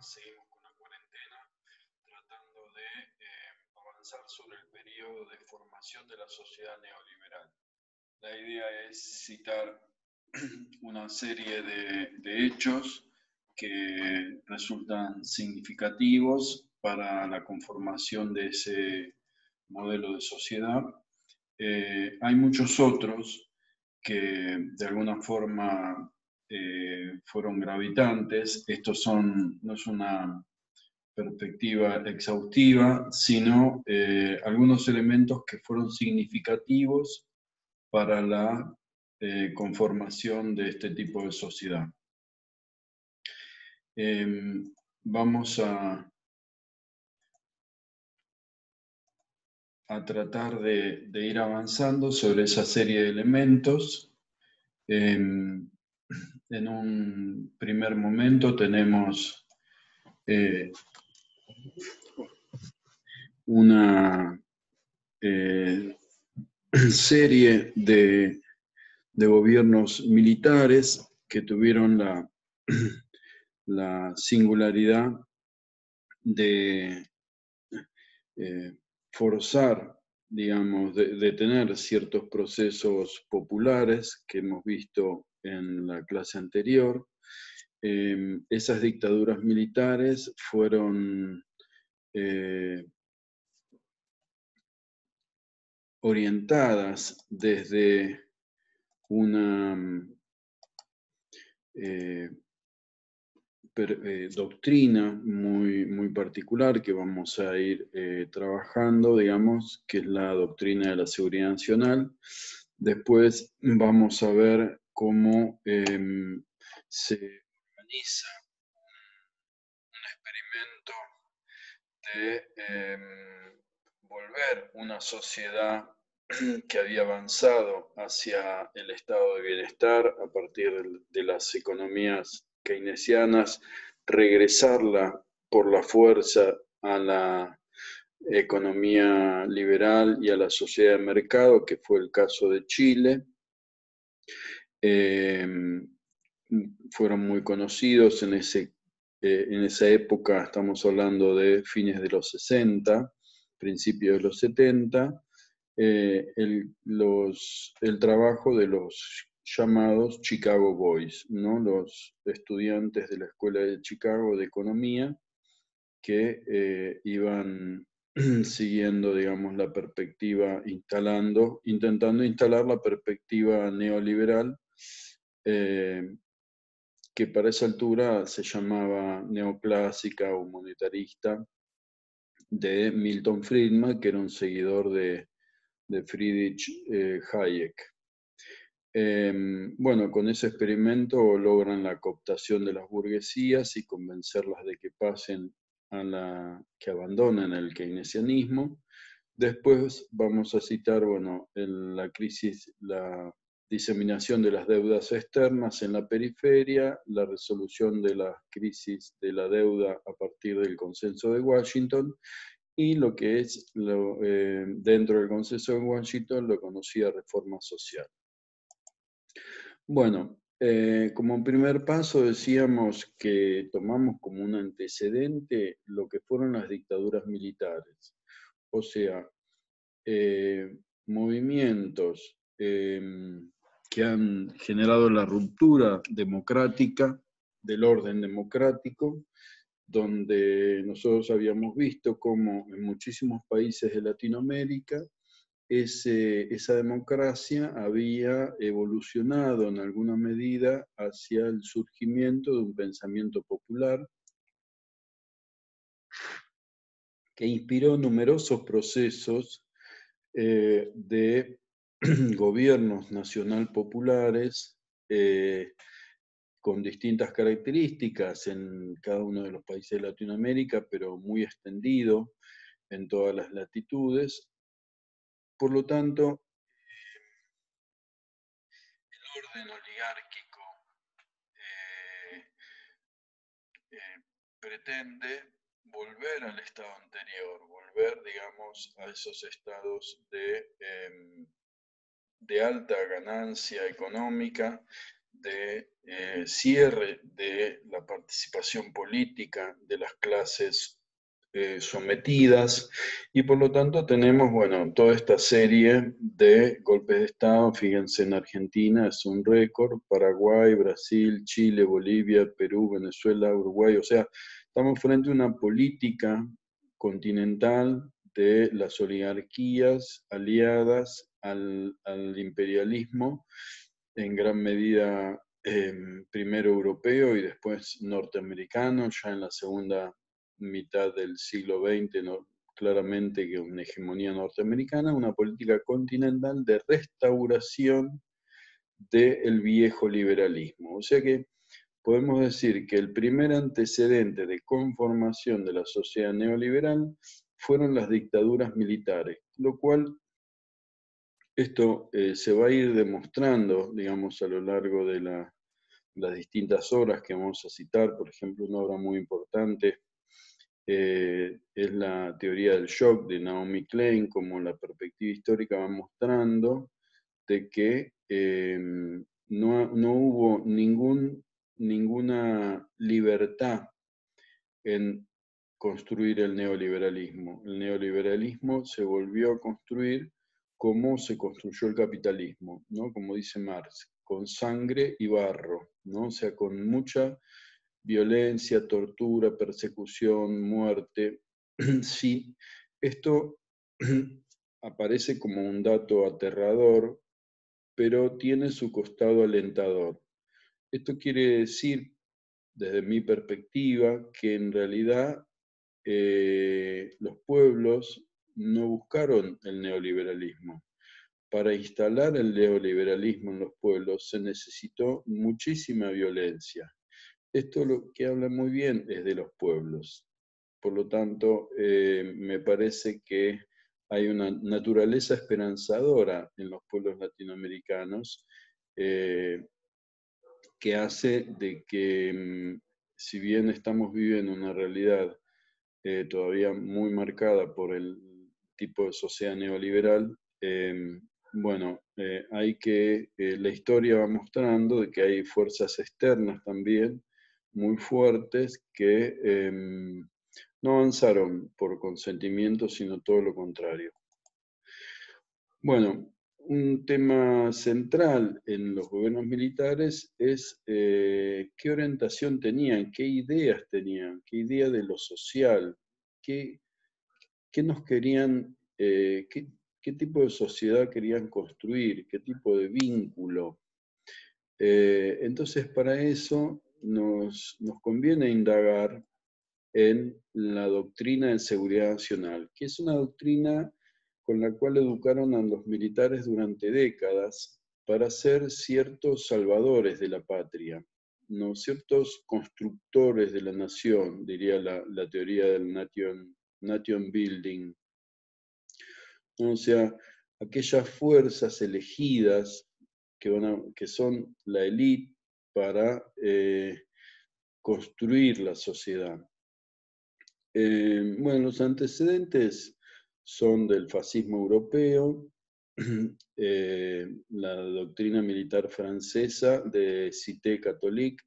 seguimos con la cuarentena, tratando de avanzar sobre el periodo de formación de la sociedad neoliberal. La idea es citar una serie de hechos que resultan significativos para la conformación de ese modelo de sociedad. Hay muchos otros que de alguna forma fueron gravitantes. Estos no es una perspectiva exhaustiva, sino algunos elementos que fueron significativos para la conformación de este tipo de sociedad. Vamos a tratar de ir avanzando sobre esa serie de elementos. En un primer momento tenemos una serie de gobiernos militares que tuvieron la singularidad de forzar, digamos, de tener ciertos procesos populares que hemos visto en la clase anterior. Esas dictaduras militares fueron orientadas desde una doctrina muy particular que vamos a ir trabajando, digamos, que es la doctrina de la seguridad nacional. Después vamos a ver cómo se organiza un experimento de volver una sociedad que había avanzado hacia el estado de bienestar a partir de las economías keynesianas, regresarla por la fuerza a la economía liberal y a la sociedad de mercado, que fue el caso de Chile. Fueron muy conocidos en esa época, estamos hablando de fines de los 60, principios de los 70, el trabajo de los llamados Chicago Boys, ¿no? Los estudiantes de la Escuela de Chicago de Economía que iban siguiendo, digamos, la perspectiva, intentando instalar la perspectiva neoliberal, que para esa altura se llamaba neoclásica o monetarista, de Milton Friedman, que era un seguidor de Friedrich Hayek. Bueno, con ese experimento logran la cooptación de las burguesías y convencerlas de que que abandonen el keynesianismo. Después vamos a citar, bueno, la diseminación de las deudas externas en la periferia, la resolución de la crisis de la deuda a partir del consenso de Washington, y lo que es dentro del consenso de Washington lo conocida reforma social. Bueno, como primer paso decíamos que tomamos como un antecedente lo que fueron las dictaduras militares, o sea, movimientos que han generado la ruptura democrática del orden democrático, donde nosotros habíamos visto cómo en muchísimos países de Latinoamérica esa democracia había evolucionado en alguna medida hacia el surgimiento de un pensamiento popular que inspiró numerosos procesos de gobiernos nacional populares con distintas características en cada uno de los países de Latinoamérica, pero muy extendido en todas las latitudes. Por lo tanto, el orden oligárquico pretende volver al estado anterior, volver, digamos, a esos estados de alta ganancia económica, de cierre de la participación política de las clases sometidas, y por lo tanto tenemos, bueno, toda esta serie de golpes de Estado. Fíjense, en Argentina es un récord, Paraguay, Brasil, Chile, Bolivia, Perú, Venezuela, Uruguay. O sea, estamos frente a una política continental de las oligarquías aliadas al imperialismo, en gran medida primero europeo y después norteamericano, ya en la segunda mitad del siglo XX, ¿no? Claramente que una hegemonía norteamericana, una política continental de restauración del viejo liberalismo. O sea que podemos decir que el primer antecedente de conformación de la sociedad neoliberal fueron las dictaduras militares, lo cual esto se va a ir demostrando, digamos, a lo largo de las distintas obras que vamos a citar. Por ejemplo, una obra muy importante es la teoría del shock de Naomi Klein, como la perspectiva histórica va mostrando de que no hubo ninguna libertad en construir el neoliberalismo. El neoliberalismo se volvió a construir como se construyó el capitalismo, ¿no? Como dice Marx, con sangre y barro, ¿no? O sea, con mucha violencia, tortura, persecución, muerte. Sí, esto aparece como un dato aterrador, pero tiene su costado alentador. Esto quiere decir, desde mi perspectiva, que en realidad los pueblos no buscaron el neoliberalismo. Para instalar el neoliberalismo en los pueblos se necesitó muchísima violencia. Esto lo que habla muy bien es de los pueblos. Por lo tanto, me parece que hay una naturaleza esperanzadora en los pueblos latinoamericanos, que hace de que, si bien estamos viviendo una realidad todavía muy marcada por el tipo de sociedad neoliberal, bueno, la historia va mostrando de que hay fuerzas externas también muy fuertes que no avanzaron por consentimiento, sino todo lo contrario. Bueno, un tema central en los gobiernos militares es qué orientación tenían, qué ideas tenían, qué idea de lo social, qué nos querían, qué tipo de sociedad querían construir, qué tipo de vínculo. Entonces, para eso nos conviene indagar en la doctrina de seguridad nacional, que es una doctrina con la cual educaron a los militares durante décadas para ser ciertos salvadores de la patria, ¿no? Ciertos constructores de la nación, diría la teoría del nation building. O sea, aquellas fuerzas elegidas que son la élite para construir la sociedad. Bueno, los antecedentes son del fascismo europeo, la doctrina militar francesa de Cité catholique,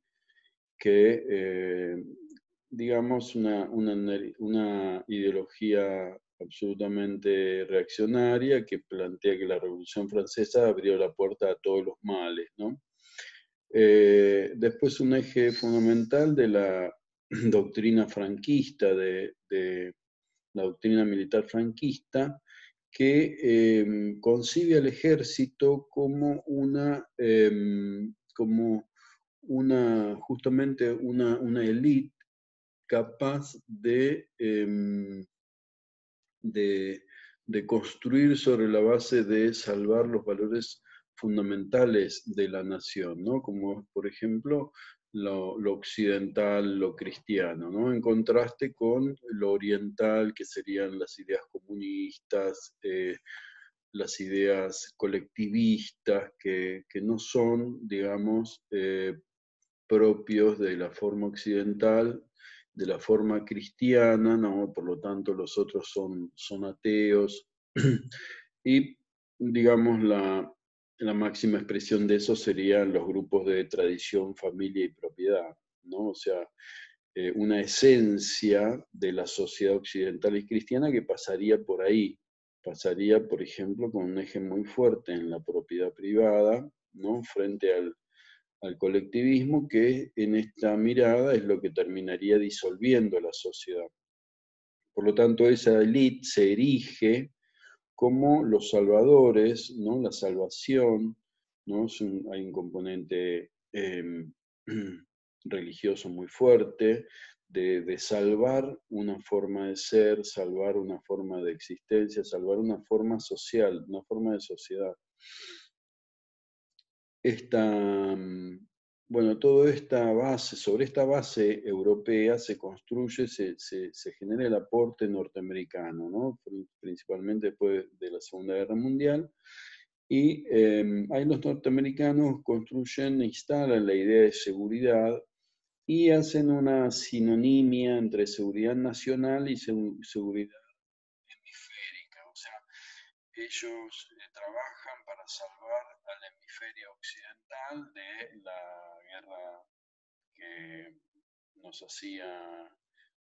que, digamos, una ideología absolutamente reaccionaria que plantea que la Revolución Francesa abrió la puerta a todos los males, ¿no? Después un eje fundamental de la doctrina franquista, de la doctrina militar franquista, que concibe al ejército como justamente una élite capaz de construir sobre la base de salvar los valores fundamentales de la nación, ¿no? Como por ejemplo lo occidental, lo cristiano, ¿no? En contraste con lo oriental, que serían las ideas comunistas, las ideas colectivistas, que no son, digamos, propios de la forma occidental, de la forma cristiana, ¿no? Por lo tanto los otros son ateos. Y digamos la máxima expresión de eso serían los grupos de tradición, familia y propiedad, ¿no? O sea, una esencia de la sociedad occidental y cristiana que pasaría por ahí. Pasaría, por ejemplo, con un eje muy fuerte en la propiedad privada, ¿no? Frente al colectivismo, que en esta mirada es lo que terminaría disolviendo la sociedad. Por lo tanto, esa élite se erige como los salvadores, ¿no? La salvación, ¿no? Hay un componente religioso muy fuerte de salvar una forma de ser, salvar una forma de existencia, salvar una forma social, una forma de sociedad. Bueno, toda esta base, sobre esta base europea se construye, se genera el aporte norteamericano, ¿no? Principalmente después de la Segunda Guerra Mundial. Y ahí los norteamericanos construyen e instalan la idea de seguridad y hacen una sinonimia entre seguridad nacional y seguridad hemisférica. O sea, ellos trabajan para salvar al hemisferio occidental de la guerra que nos hacía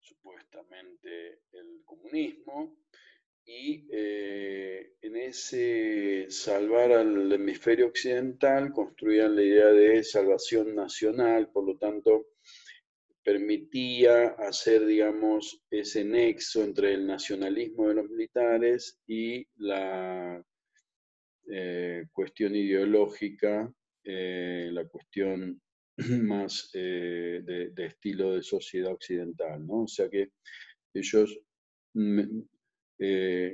supuestamente el comunismo, y en ese salvar al hemisferio occidental construían la idea de salvación nacional, por lo tanto permitía hacer, digamos, ese nexo entre el nacionalismo de los militares y la cuestión ideológica, la cuestión más de estilo de sociedad occidental, ¿no? O sea que ellos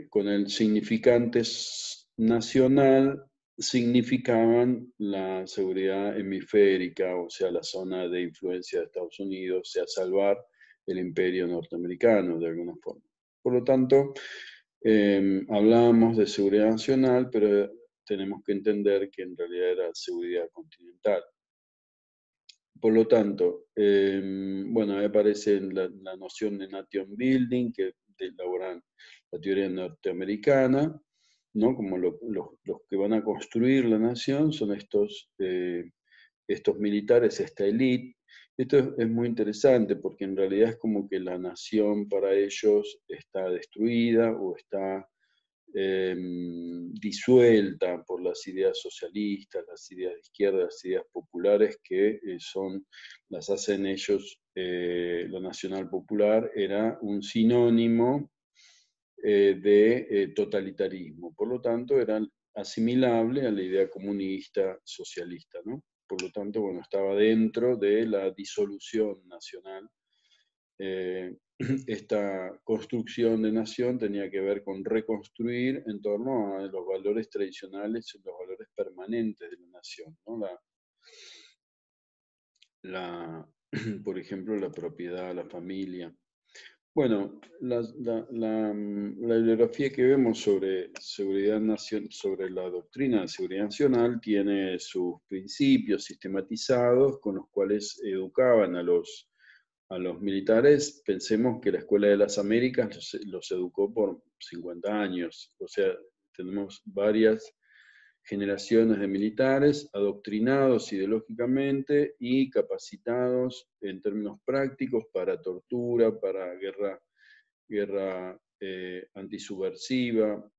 con el significante nacional significaban la seguridad hemisférica, o sea, la zona de influencia de Estados Unidos, o sea, salvar el imperio norteamericano de alguna forma. Por lo tanto, hablábamos de seguridad nacional, pero tenemos que entender que en realidad era seguridad continental. Por lo tanto, bueno, ahí aparece la noción de nation building, que elaboran la teoría norteamericana, ¿no? Como los que van a construir la nación son estos militares, esta élite. Esto es muy interesante porque en realidad es como que la nación para ellos está destruida o está disuelta por las ideas socialistas, las ideas de izquierda, las ideas populares que las hacen ellos, lo nacional popular era un sinónimo de totalitarismo, por lo tanto era asimilable a la idea comunista, socialista, ¿no? Por lo tanto, bueno, estaba dentro de la disolución nacional. Esta construcción de nación tenía que ver con reconstruir en torno a los valores tradicionales, los valores permanentes de la nación, ¿no? Por ejemplo, la propiedad, la familia. Bueno, la bibliografía que vemos sobre seguridad sobre la doctrina de seguridad nacional tiene sus principios sistematizados con los cuales educaban a los militares. Pensemos que la Escuela de las Américas los educó por 50 años, o sea, tenemos varias generaciones de militares adoctrinados ideológicamente y capacitados en términos prácticos para tortura, para guerra antisubversiva.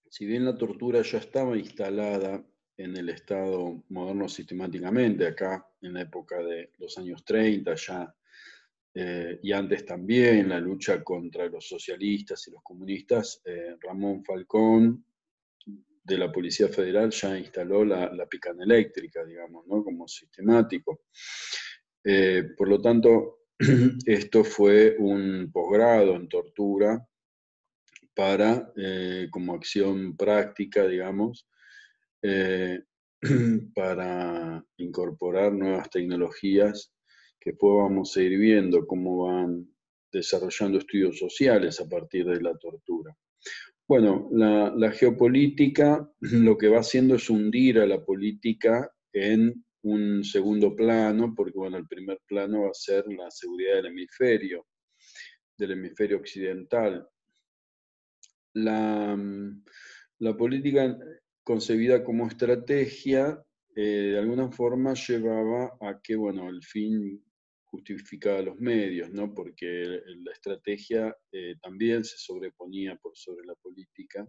Si bien la tortura ya estaba instalada en el Estado moderno sistemáticamente, acá en la época de los años 30 ya, y antes también, la lucha contra los socialistas y los comunistas, Ramón Falcón, de la Policía Federal, ya instaló la picana eléctrica, digamos, ¿no? Como sistemático. Por lo tanto, esto fue un posgrado en tortura para, como acción práctica, digamos, para incorporar nuevas tecnologías que después vamos a ir viendo cómo van desarrollando estudios sociales a partir de la tortura. Bueno, la geopolítica lo que va haciendo es hundir a la política en un segundo plano, porque bueno, el primer plano va a ser la seguridad del hemisferio occidental. La, la política concebida como estrategia, de alguna forma llevaba a que, bueno, el fin justificaba los medios, ¿no? Porque la estrategia también se sobreponía por sobre la política.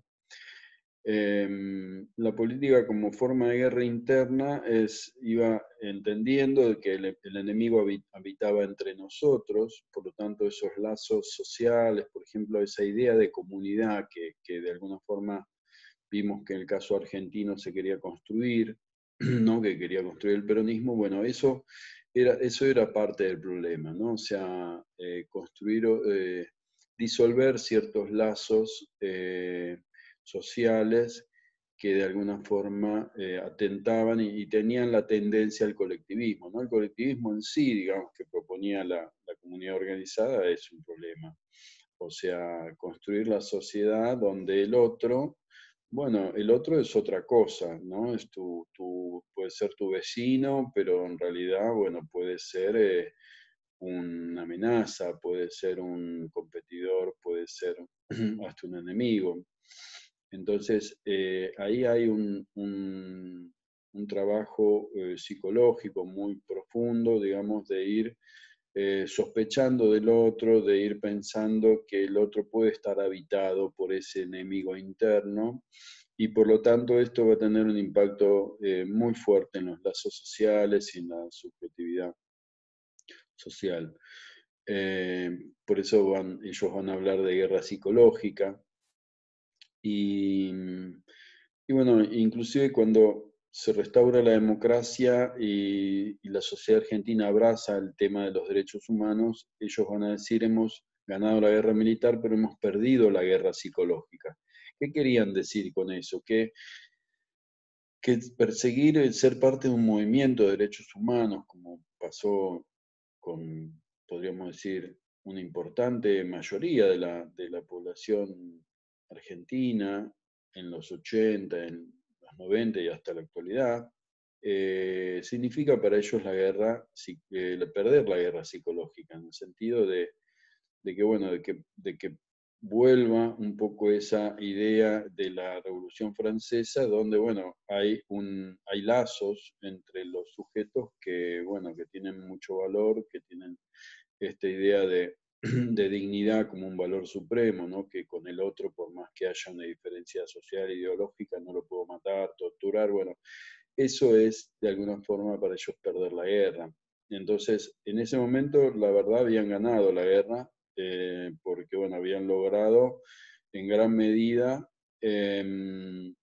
La política como forma de guerra interna iba entendiendo de que el enemigo habitaba entre nosotros, por lo tanto esos lazos sociales, por ejemplo, esa idea de comunidad que de alguna forma vimos que en el caso argentino se quería construir, ¿no? Que quería construir el peronismo, bueno, eso era parte del problema, ¿no? O sea, construir, disolver ciertos lazos sociales que de alguna forma atentaban y tenían la tendencia al colectivismo, ¿no? El colectivismo en sí, digamos, que proponía la comunidad organizada es un problema. O sea, construir la sociedad donde el otro, bueno, el otro es otra cosa, ¿no? Puede ser tu vecino, pero en realidad, bueno, puede ser una amenaza, puede ser un competidor, puede ser hasta un enemigo. Entonces, ahí hay un trabajo psicológico muy profundo, digamos, de ir sospechando del otro, de ir pensando que el otro puede estar habitado por ese enemigo interno y por lo tanto esto va a tener un impacto muy fuerte en los lazos sociales y en la subjetividad social. Por eso ellos van a hablar de guerra psicológica y, y bueno, inclusive cuando se restaura la democracia y la sociedad argentina abraza el tema de los derechos humanos, ellos van a decir hemos ganado la guerra militar, pero hemos perdido la guerra psicológica. ¿Qué querían decir con eso? Que perseguir ser parte de un movimiento de derechos humanos, como pasó con, podríamos decir, una importante mayoría de la población argentina en los 80, en los 90 y hasta la actualidad, significa para ellos la guerra, perder la guerra psicológica, en el sentido de que, bueno, de que vuelva un poco esa idea de la Revolución Francesa, donde, bueno, hay lazos entre los sujetos que, bueno, que tienen mucho valor, que tienen esta idea de dignidad como un valor supremo, ¿no? Que con el otro, por más que haya una diferencia social e ideológica, no lo puedo matar, torturar, bueno, eso es de alguna forma para ellos perder la guerra. Entonces, en ese momento, la verdad, habían ganado la guerra, porque, bueno, habían logrado en gran medida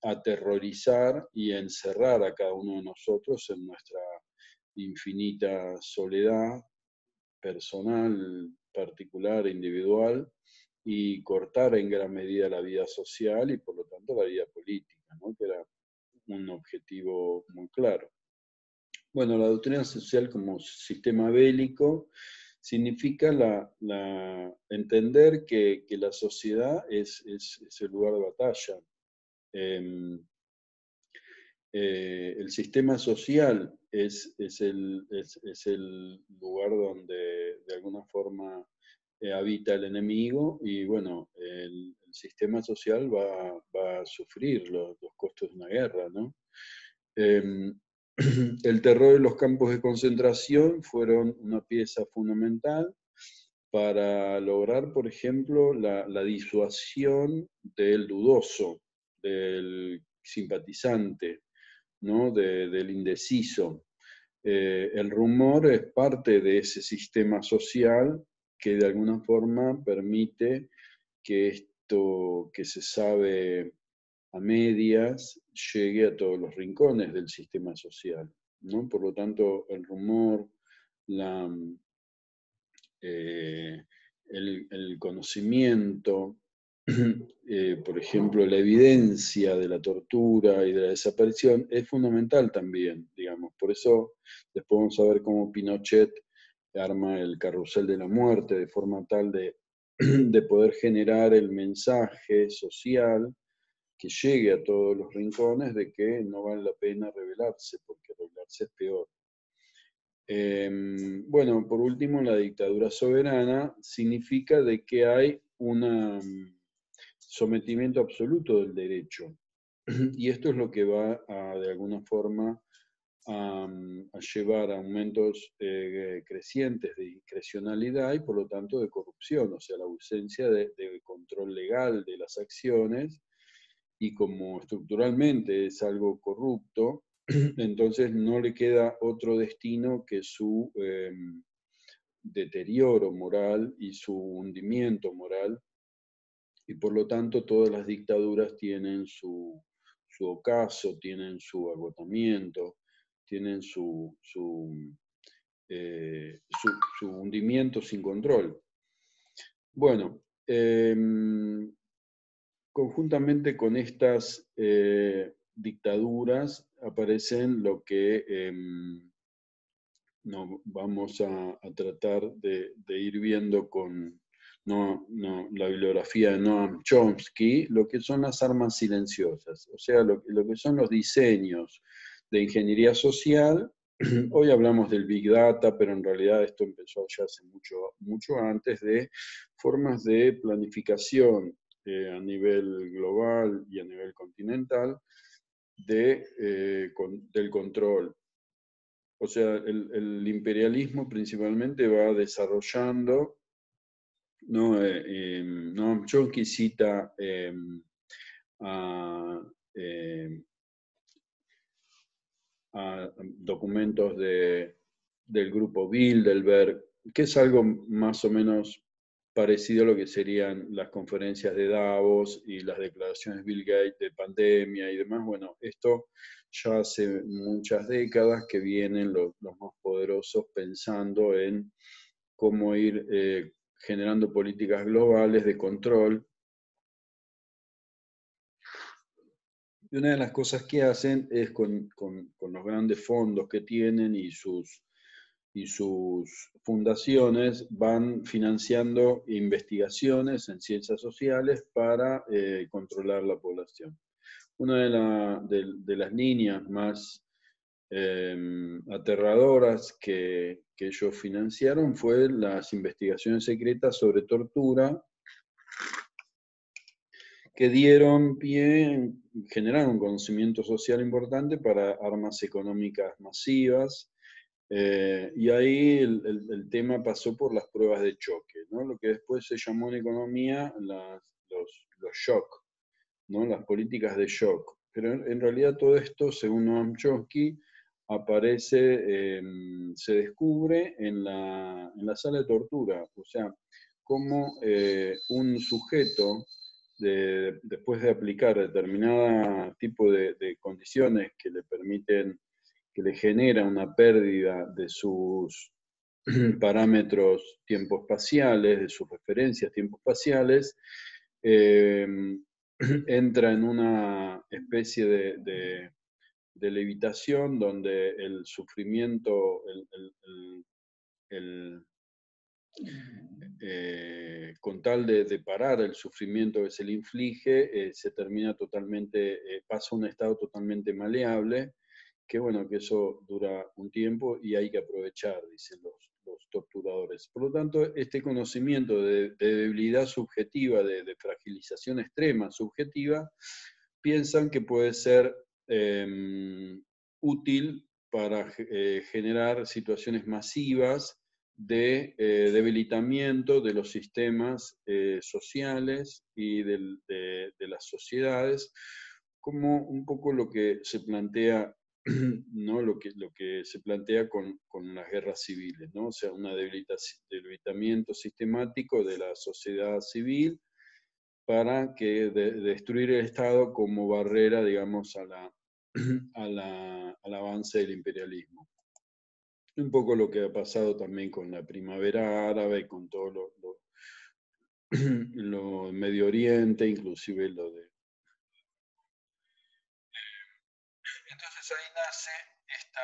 aterrorizar y encerrar a cada uno de nosotros en nuestra infinita soledad personal, particular, individual, y cortar en gran medida la vida social y por lo tanto la vida política, ¿no? Que era un objetivo muy claro. Bueno, la doctrina social como sistema bélico significa entender que la sociedad es el lugar de batalla. Eh, el sistema social es el lugar donde de alguna forma habita el enemigo y bueno, el sistema social va a sufrir los costos de una guerra, ¿no? El terror y los campos de concentración fueron una pieza fundamental para lograr, por ejemplo, la disuasión del dudoso, del simpatizante, ¿no? Del indeciso. El rumor es parte de ese sistema social que de alguna forma permite que esto que se sabe a medias llegue a todos los rincones del sistema social, ¿no? Por lo tanto, el rumor, la, eh, el conocimiento, por ejemplo, la evidencia de la tortura y de la desaparición es fundamental también, digamos. Por eso después vamos a ver cómo Pinochet arma el carrusel de la muerte de forma tal de poder generar el mensaje social que llegue a todos los rincones de que no vale la pena rebelarse, porque rebelarse es peor. Bueno, por último, la dictadura soberana significa de que hay sometimiento absoluto del derecho. Y esto es lo que va a, de alguna forma, a llevar a aumentos crecientes de discrecionalidad y por lo tanto de corrupción, o sea, la ausencia de control legal de las acciones, y como estructuralmente es algo corrupto, entonces no le queda otro destino que su deterioro moral y su hundimiento moral, y por lo tanto todas las dictaduras tienen su ocaso, tienen su agotamiento, tienen su hundimiento sin control. Bueno, conjuntamente con estas dictaduras aparecen lo que no, vamos a tratar de ir viendo con la bibliografía de Noam Chomsky, lo que son las armas silenciosas, o sea, lo que son los diseños de ingeniería social. Hoy hablamos del Big Data, pero en realidad esto empezó ya hace mucho antes, de formas de planificación a nivel global y a nivel continental del control. O sea, el imperialismo principalmente va desarrollando, ¿no? Noam Chomsky cita a, a documentos del grupo Bilderberg, que es algo más o menos parecido a lo que serían las conferencias de Davos y las declaraciones de Bill Gates de pandemia y demás. Bueno, esto ya hace muchas décadas que vienen los más poderosos pensando en cómo ir generando políticas globales de control. Y una de las cosas que hacen es con los grandes fondos que tienen y sus fundaciones van financiando investigaciones en ciencias sociales para controlar la población. Una de las líneas más aterradoras que ellos financiaron fue las investigaciones secretas sobre tortura, que dieron pie, generaron un conocimiento social importante para armas económicas masivas. Y ahí el tema pasó por las pruebas de choque, ¿no? Lo que después se llamó en economía los shock, ¿no? Las políticas de shock. Pero en realidad todo esto, según Noam Chomsky, se descubre en la sala de tortura. O sea, cómo un sujeto, después de aplicar determinado tipo de condiciones que le permiten, que le genera una pérdida de sus parámetros tiempo-espaciales, de sus referencias tiempo-espaciales, entra en una especie de levitación donde el sufrimiento, con tal de parar el sufrimiento que se le inflige, se termina totalmente, pasa a un estado totalmente maleable, que bueno, que eso dura un tiempo y hay que aprovechar, dicen los torturadores. Por lo tanto, este conocimiento de debilidad subjetiva, de fragilización extrema subjetiva, piensan que puede ser útil para generar situaciones masivas de debilitamiento de los sistemas sociales y de las sociedades, como un poco lo que se plantea, ¿no? Lo que se plantea con las guerras civiles, ¿no? O sea, un debilitamiento sistemático de la sociedad civil para destruir el Estado como barrera, digamos, al avance del imperialismo. Un poco lo que ha pasado también con la primavera árabe y con todo lo Medio Oriente, inclusive lo de... Entonces ahí nace esta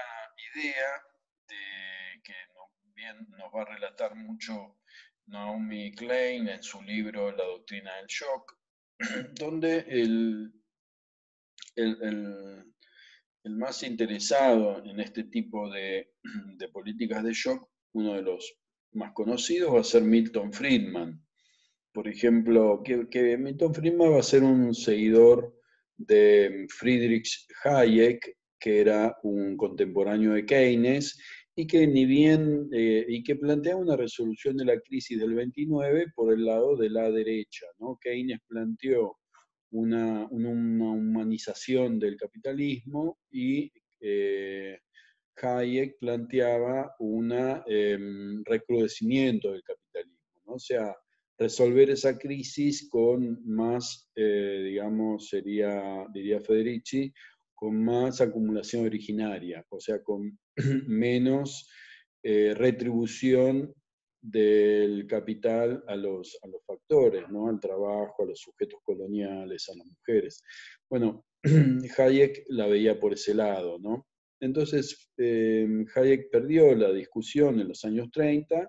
idea de que bien nos va a relatar mucho Naomi Klein en su libro La doctrina del shock, donde el más interesado en este tipo de políticas de shock, uno de los más conocidos, va a ser Milton Friedman, por ejemplo, que Milton Friedman va a ser un seguidor de Friedrich Hayek, que era un contemporáneo de Keynes, y que ni bien, y que plantea una resolución de la crisis del 29 por el lado de la derecha, ¿no? Keynes planteó una humanización del capitalismo y Hayek planteaba un recrudecimiento del capitalismo, ¿no? O sea, resolver esa crisis con más, digamos, diría Federici, con más acumulación originaria, o sea, con menos retribución del capital a los factores, ¿no? Al trabajo, a los sujetos coloniales, a las mujeres. Bueno, Hayek la veía por ese lado, ¿no? Entonces, Hayek perdió la discusión en los años 30,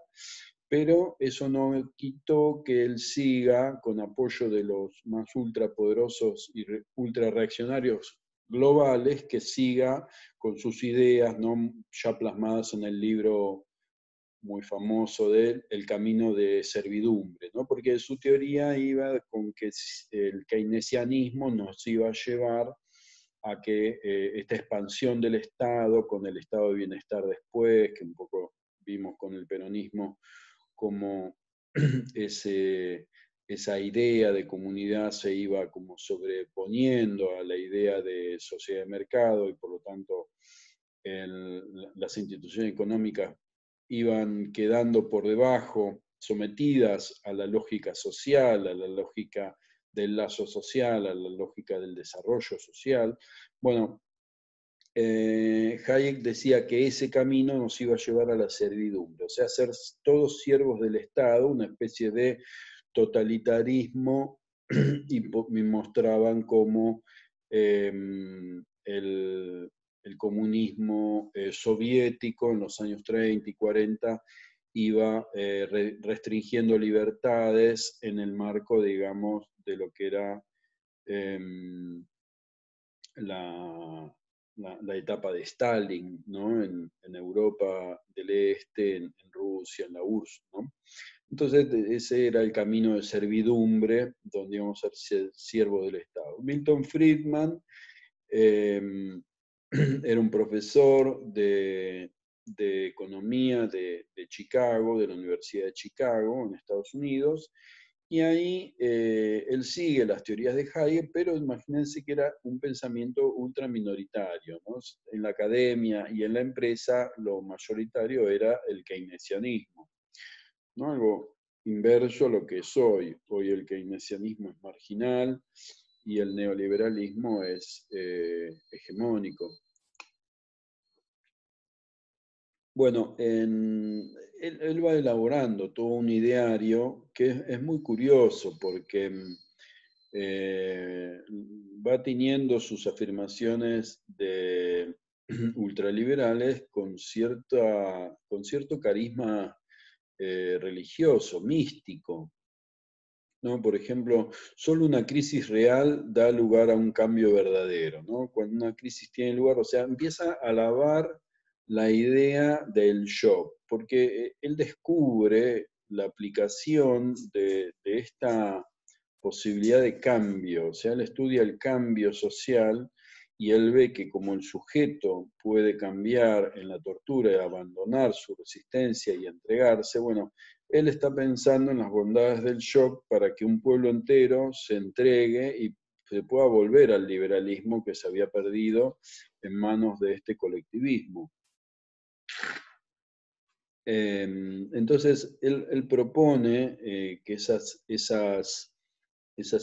pero eso no quitó que él siga con apoyo de los más ultrapoderosos y ultra reaccionarios globales, que siga con sus ideas, ¿no? Ya plasmadas en el libro muy famoso de él, El camino de servidumbre, ¿no? Porque su teoría iba con que el keynesianismo nos iba a llevar a que esta expansión del Estado, con el estado de bienestar después, que un poco vimos con el peronismo, como esa idea de comunidad se iba como sobreponiendo a la idea de sociedad de mercado y por lo tanto las instituciones económicas iban quedando por debajo, sometidas a la lógica social, a la lógica del lazo social, a la lógica del desarrollo social. Bueno, Hayek decía que ese camino nos iba a llevar a la servidumbre, o sea, ser todos siervos del Estado, una especie de totalitarismo, y mostraban cómo el comunismo soviético en los años 30 y 40 iba restringiendo libertades en el marco, digamos, de lo que era la etapa de Stalin, ¿no? En Europa del Este, en Rusia, en la URSS, ¿no? Entonces ese era el camino de servidumbre, donde íbamos a ser siervos del Estado. Milton Friedman eh, era un profesor de economía de Chicago, de la Universidad de Chicago, en Estados Unidos, y ahí él sigue las teorías de Hayek, pero imagínense que era un pensamiento ultra minoritario, ¿no? En la academia y en la empresa lo mayoritario era el keynesianismo, ¿no? Algo inverso a lo que es hoy. Hoy el keynesianismo es marginal y el neoliberalismo es hegemónico. Bueno, él va elaborando todo un ideario que es muy curioso porque va teniendo sus afirmaciones de ultraliberales con cierto carisma religioso, místico, ¿no? Por ejemplo, solo una crisis real da lugar a un cambio verdadero, ¿no? Cuando una crisis tiene lugar, o sea, empieza a alabar la idea del shock, porque él descubre la aplicación de esta posibilidad de cambio, o sea, él estudia el cambio social y él ve que como el sujeto puede cambiar en la tortura y abandonar su resistencia y entregarse, bueno, él está pensando en las bondades del shock para que un pueblo entero se entregue y se pueda volver al liberalismo que se había perdido en manos de este colectivismo. Entonces, él propone que esas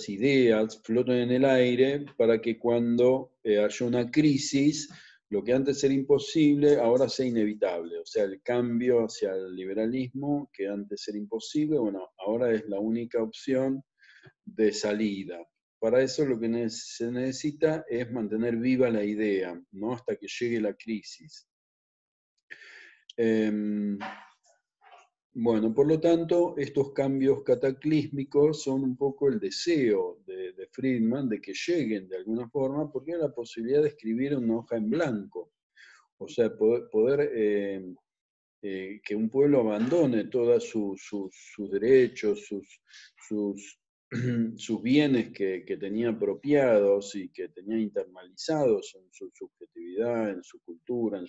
ideas flotan en el aire para que cuando haya una crisis, lo que antes era imposible, ahora sea inevitable. O sea, el cambio hacia el liberalismo, que antes era imposible, bueno, ahora es la única opción de salida. Para eso lo que se necesita es mantener viva la idea, ¿no? Hasta que llegue la crisis. Bueno, por lo tanto, estos cambios cataclísmicos son un poco el deseo de Friedman de que lleguen de alguna forma, porque es la posibilidad de escribir una hoja en blanco. O sea, poder que un pueblo abandone todos sus derechos, sus, sus bienes que tenía apropiados y que tenía internalizados en su subjetividad, en su cultura, en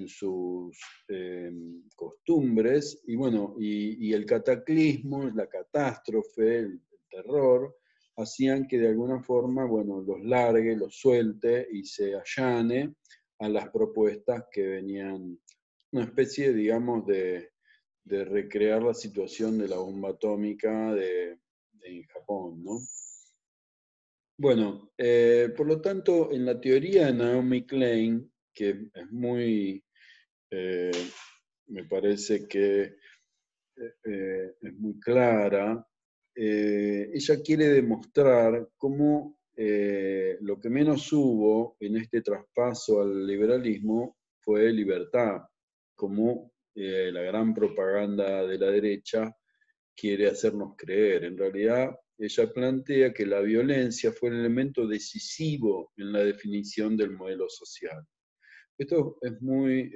sus costumbres, y bueno, y el cataclismo, la catástrofe, el terror, hacían que de alguna forma, bueno, los largue, los suelte y se allane a las propuestas que venían, una especie, digamos, de recrear la situación de la bomba atómica en Japón, ¿no? Bueno, por lo tanto, en la teoría de Naomi Klein, que es muy, eh, me parece que es muy clara, ella quiere demostrar cómo lo que menos hubo en este traspaso al liberalismo fue libertad, como la gran propaganda de la derecha quiere hacernos creer. En realidad, ella plantea que la violencia fue el elemento decisivo en la definición del modelo social. Esto es muy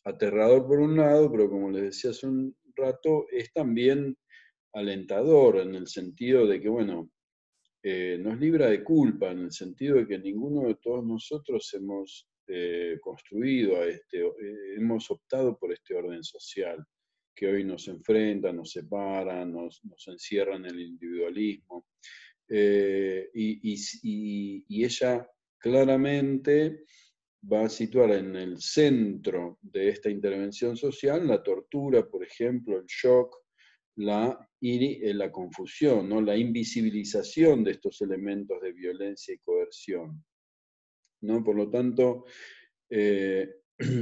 aterrador por un lado, pero como les decía hace un rato, es también alentador en el sentido de que, bueno, nos libra de culpa, en el sentido de que ninguno de todos nosotros hemos construido hemos optado por este orden social, que hoy nos enfrenta, nos separa, nos encierra en el individualismo. Y ella claramente va a situar en el centro de esta intervención social la tortura, por ejemplo, el shock, la confusión, ¿no? La invisibilización de estos elementos de violencia y coerción, ¿no? Por lo tanto, si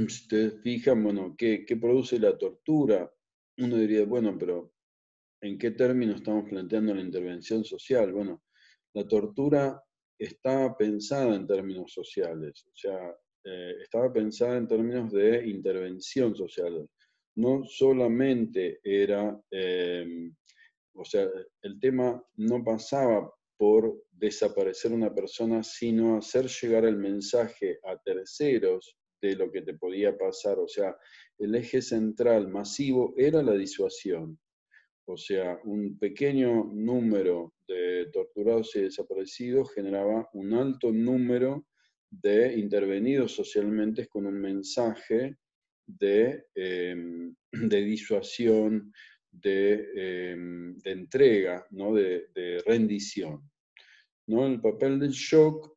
ustedes fijan, bueno, ¿qué produce la tortura? Uno diría, bueno, pero ¿en qué términos estamos planteando la intervención social? Bueno, la tortura estaba pensada en términos sociales, o sea, estaba pensada en términos de intervención social. No solamente era, o sea, el tema no pasaba por desaparecer una persona, sino hacer llegar el mensaje a terceros de lo que te podía pasar. O sea, el eje central masivo era la disuasión. O sea, un pequeño número de torturados y desaparecidos generaba un alto número de intervenidos socialmente con un mensaje de disuasión, de entrega, ¿no? de rendición. ¿No? El papel del shock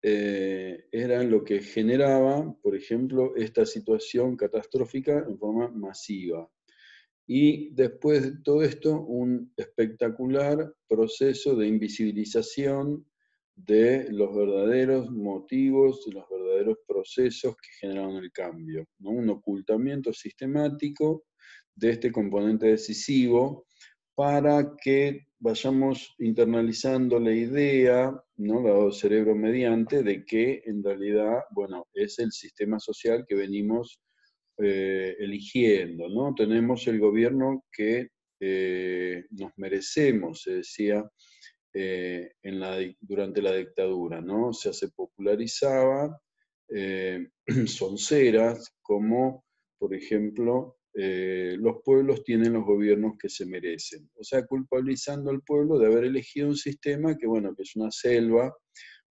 era lo que generaba, por ejemplo, esta situación catastrófica en forma masiva. Y después de todo esto, un espectacular proceso de invisibilización de los verdaderos motivos, de los verdaderos procesos que generaron el cambio, ¿no? Un ocultamiento sistemático de este componente decisivo para que vayamos internalizando la idea, ¿no? Dado cerebro mediante, de que en realidad, bueno, es el sistema social que venimos eligiendo, ¿no? Tenemos el gobierno que nos merecemos, se decía durante la dictadura, ¿no? O sea, se popularizaba sonceras como, por ejemplo, los pueblos tienen los gobiernos que se merecen. O sea, culpabilizando al pueblo de haber elegido un sistema que, bueno, que es una selva.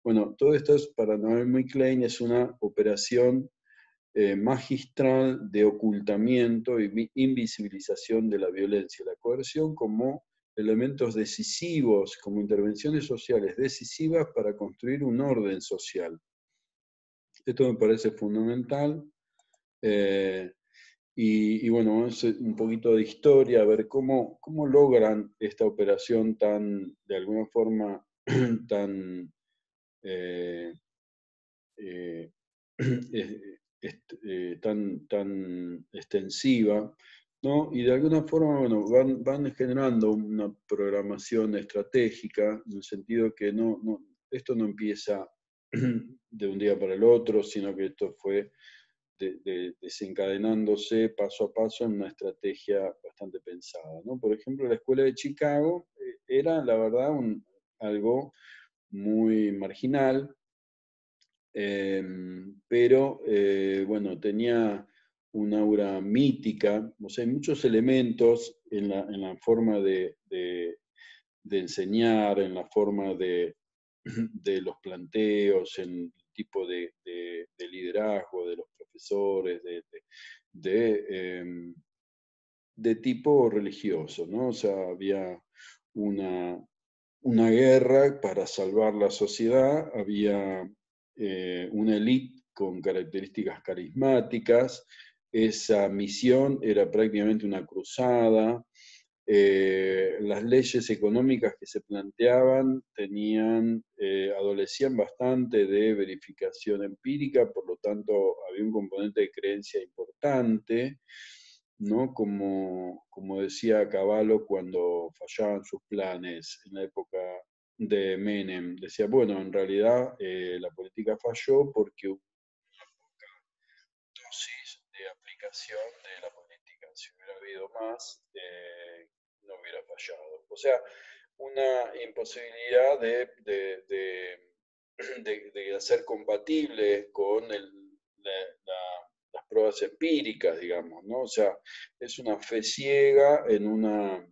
Bueno, todo esto es, para Naomi Klein, es una operación magistral de ocultamiento y invisibilización de la violencia y la coerción como elementos decisivos, como intervenciones sociales decisivas para construir un orden social. Esto me parece fundamental. eh, y bueno, vamos a hacer un poquito de historia, a ver cómo logran esta operación tan, de alguna forma, tan eh, eh, tan extensiva, ¿no? Y de alguna forma, bueno, van generando una programación estratégica, en el sentido que esto no empieza de un día para el otro, sino que esto fue desencadenándose paso a paso en una estrategia bastante pensada, ¿no? Por ejemplo, la escuela de Chicago era, la verdad, algo muy marginal, pero bueno, tenía una aura mítica, o sea, hay muchos elementos en la forma de enseñar, en la forma de los planteos, en el tipo de liderazgo de los profesores, de, de tipo religioso, ¿no? O sea, había una, una guerra para salvar la sociedad, había una élite con características carismáticas, esa misión era prácticamente una cruzada, las leyes económicas que se planteaban adolecían bastante de verificación empírica, por lo tanto había un componente de creencia importante, ¿no? Como decía Cavallo cuando fallaban sus planes en la época de Menem, decía, bueno, en realidad la política falló porque hubo dosis de aplicación de la política. Si hubiera habido más, no hubiera fallado. O sea, una imposibilidad de hacer compatible con las pruebas empíricas, digamos, ¿no? O sea, es una fe ciega en una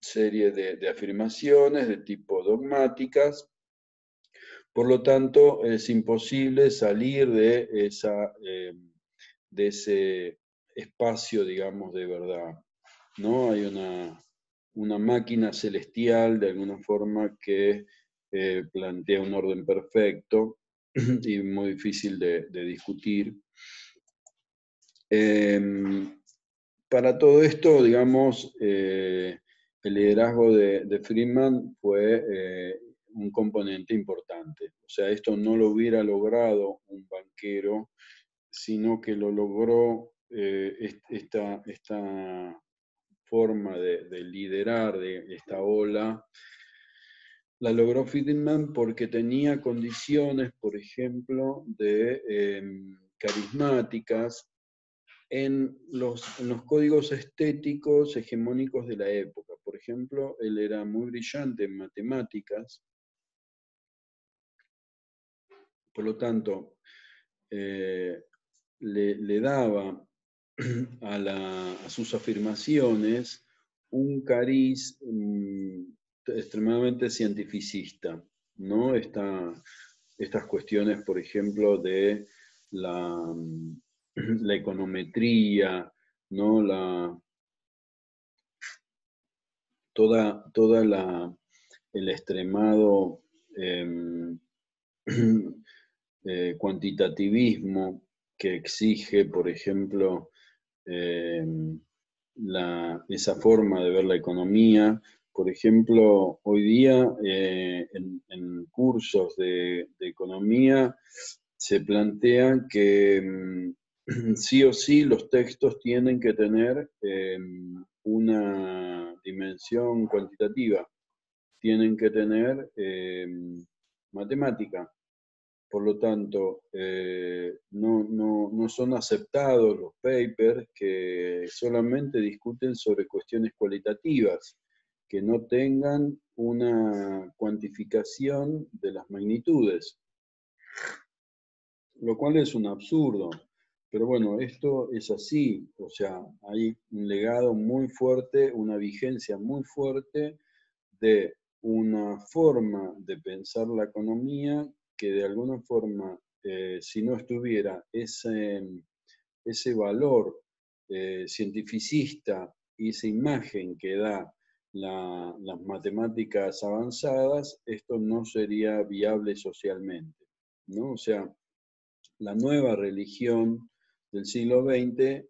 serie de afirmaciones de tipo dogmáticas, por lo tanto, es imposible salir de ese espacio, digamos, de verdad. ¿No? Hay una máquina celestial, de alguna forma, que plantea un orden perfecto y muy difícil de discutir. Para todo esto, digamos, el liderazgo de Friedman fue un componente importante. O sea, esto no lo hubiera logrado un banquero, sino que lo logró esta forma de liderar de esta ola, la logró Friedman porque tenía condiciones, por ejemplo, carismáticas en los códigos estéticos hegemónicos de la época. Por ejemplo, él era muy brillante en matemáticas, por lo tanto, le daba a sus afirmaciones un cariz extremadamente cientificista, ¿no? Estas cuestiones, por ejemplo, de la, la econometría, ¿no? Toda el extremado cuantitativismo que exige, por ejemplo, eh, esa forma de ver la economía. Por ejemplo, hoy día en cursos de economía se plantea que sí o sí los textos tienen que tener una dimensión cuantitativa, tienen que tener matemática. Por lo tanto, no son aceptados los papers que solamente discuten sobre cuestiones cualitativas, que no tengan una cuantificación de las magnitudes, lo cual es un absurdo. Pero bueno, esto es así, o sea, hay un legado muy fuerte, una vigencia muy fuerte de una forma de pensar la economía que de alguna forma, si no estuviera ese valor cientificista y esa imagen que da las matemáticas avanzadas, esto no sería viable socialmente, ¿no? O sea, la nueva religión del siglo XX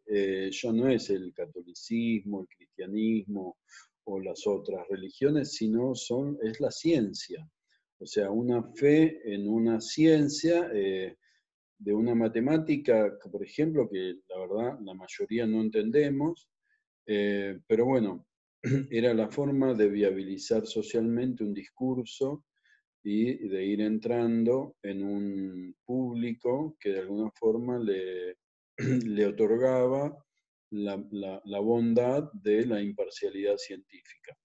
ya no es el catolicismo, el cristianismo o las otras religiones, sino es la ciencia. O sea, una fe en una ciencia de una matemática, por ejemplo, que la verdad la mayoría no entendemos, pero bueno, era la forma de viabilizar socialmente un discurso y de ir entrando en un público que de alguna forma le otorgaba la bondad de la imparcialidad científica.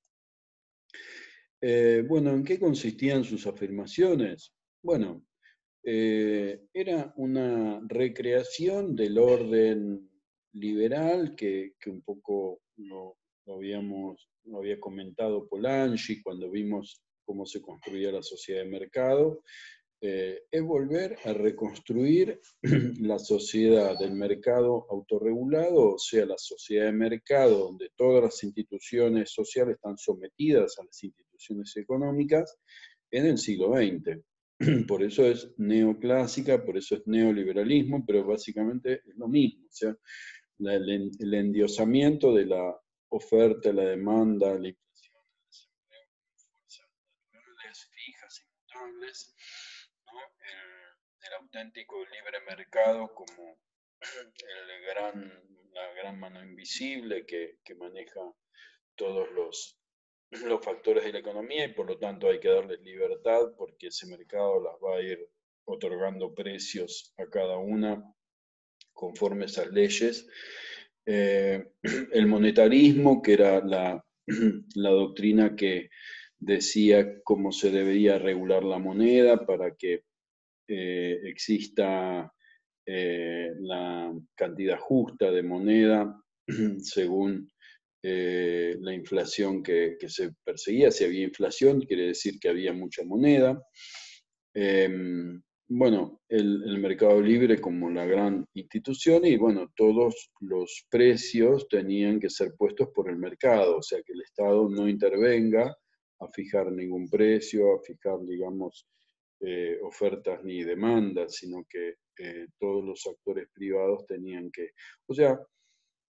Bueno, ¿en qué consistían sus afirmaciones? Bueno, era una recreación del orden liberal que un poco lo había comentado Polanyi cuando vimos cómo se construía la sociedad de mercado. Es volver a reconstruir la sociedad del mercado autorregulado, o sea, la sociedad de mercado donde todas las instituciones sociales están sometidas a las instituciones económicas en el siglo XX. Por eso es neoclásica, por eso es neoliberalismo, pero básicamente es lo mismo. O sea, el endiosamiento de la oferta, la demanda, la inflación, el desempleo como fuerzas naturales fijas, inmutables, ¿no? El auténtico libre mercado como la gran mano invisible que maneja todos los factores de la economía y por lo tanto hay que darles libertad porque ese mercado las va a ir otorgando precios a cada una conforme esas leyes. El monetarismo, que era la doctrina que decía cómo se debería regular la moneda para que exista la cantidad justa de moneda según la inflación que se perseguía. Si había inflación, quiere decir que había mucha moneda. Bueno, el mercado libre como la gran institución y bueno, todos los precios tenían que ser puestos por el mercado, o sea, que el Estado no intervenga a fijar ningún precio, a fijar, digamos, ofertas ni demandas, sino que todos los actores privados tenían que, o sea,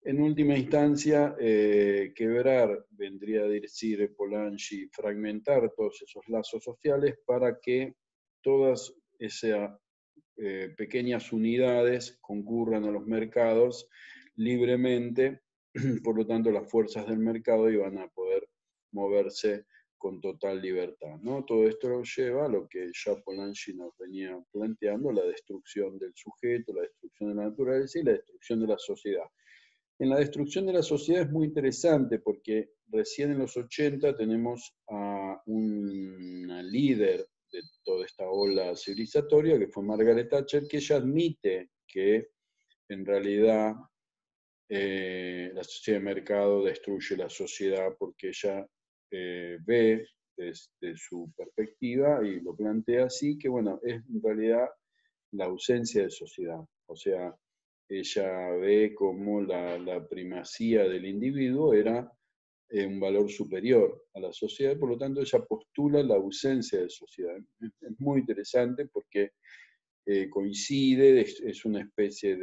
en última instancia, quebrar, vendría a decir Polanyi, fragmentar todos esos lazos sociales para que todas esas pequeñas unidades concurran a los mercados libremente, por lo tanto las fuerzas del mercado iban a poder moverse con total libertad, ¿no? Todo esto lo lleva a lo que ya Polanyi nos venía planteando, la destrucción del sujeto, la destrucción de la naturaleza y la destrucción de la sociedad. En la destrucción de la sociedad es muy interesante porque recién en los 80 tenemos a una líder de toda esta ola civilizatoria, que fue Margaret Thatcher, que ella admite que en realidad la sociedad de mercado destruye la sociedad porque ella ve desde su perspectiva y lo plantea así, que bueno, es en realidad la ausencia de sociedad. O sea, ella ve como la primacía del individuo era un valor superior a la sociedad, por lo tanto ella postula la ausencia de sociedad. Es muy interesante porque coincide, es una especie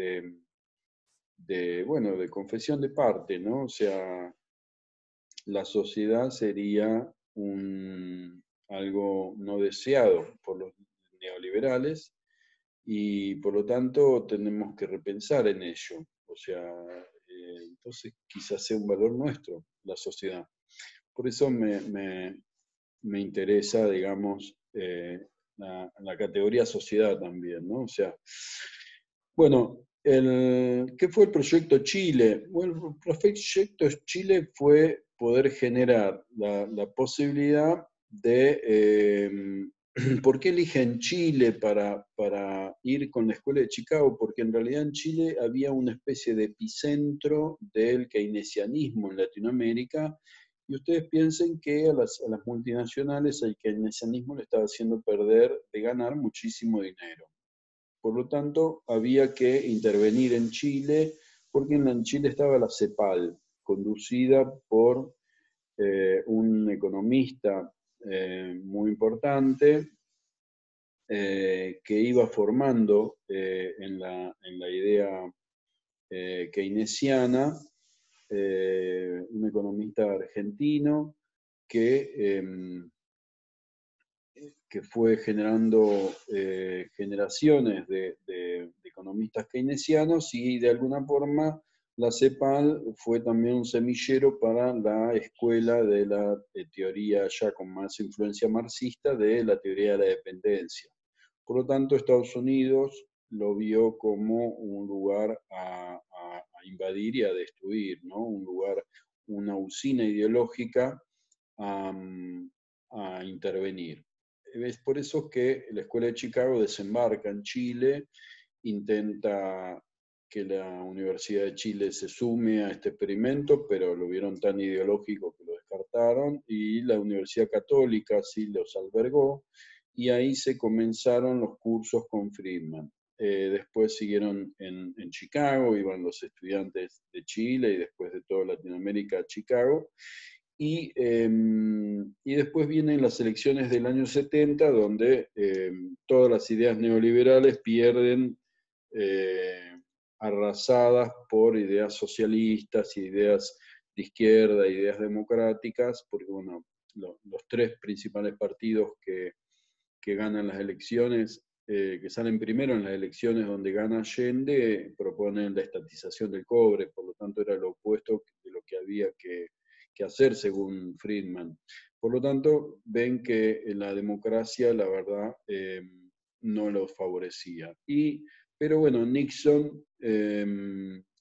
bueno, de confesión de parte, ¿no? O sea, la sociedad sería algo no deseado por los neoliberales y por lo tanto tenemos que repensar en ello. O sea, entonces quizás sea un valor nuestro, la sociedad. Por eso me interesa, digamos, la categoría sociedad también, ¿no? O sea, bueno, ¿qué fue el proyecto Chile? Bueno, el proyecto Chile fue poder generar la posibilidad de, ¿por qué eligen Chile para ir con la Escuela de Chicago? Porque en realidad en Chile había una especie de epicentro del keynesianismo en Latinoamérica, y ustedes piensen que a las multinacionales el keynesianismo le estaba haciendo perder, de ganar muchísimo dinero. Por lo tanto, había que intervenir en Chile, porque en Chile estaba la CEPAL, conducida por un economista muy importante, que iba formando en la idea keynesiana, un economista argentino que que fue generando generaciones de economistas keynesianos y de alguna forma la CEPAL fue también un semillero para la escuela de la teoría ya con más influencia marxista de la teoría de la dependencia. Por lo tanto, Estados Unidos lo vio como un lugar a invadir y a destruir, ¿no? Un lugar, una usina ideológica a intervenir. es por eso que la Escuela de Chicago desembarca en Chile, intenta que la Universidad de Chile se sume a este experimento, pero lo vieron tan ideológico que lo descartaron, y la Universidad Católica sí los albergó, y ahí se comenzaron los cursos con Friedman. Después siguieron en Chicago, iban los estudiantes de Chile y después de toda Latinoamérica a Chicago. Y después vienen las elecciones del año 70, donde todas las ideas neoliberales pierden, arrasadas por ideas socialistas, ideas de izquierda, ideas democráticas, porque bueno, los tres principales partidos que ganan las elecciones, que salen primero en las elecciones donde gana Allende, proponen la estatización del cobre, por lo tanto era lo opuesto de lo que había que hacer según Friedman. Por lo tanto, ven que la democracia, la verdad, no los favorecía. Pero bueno, Nixon,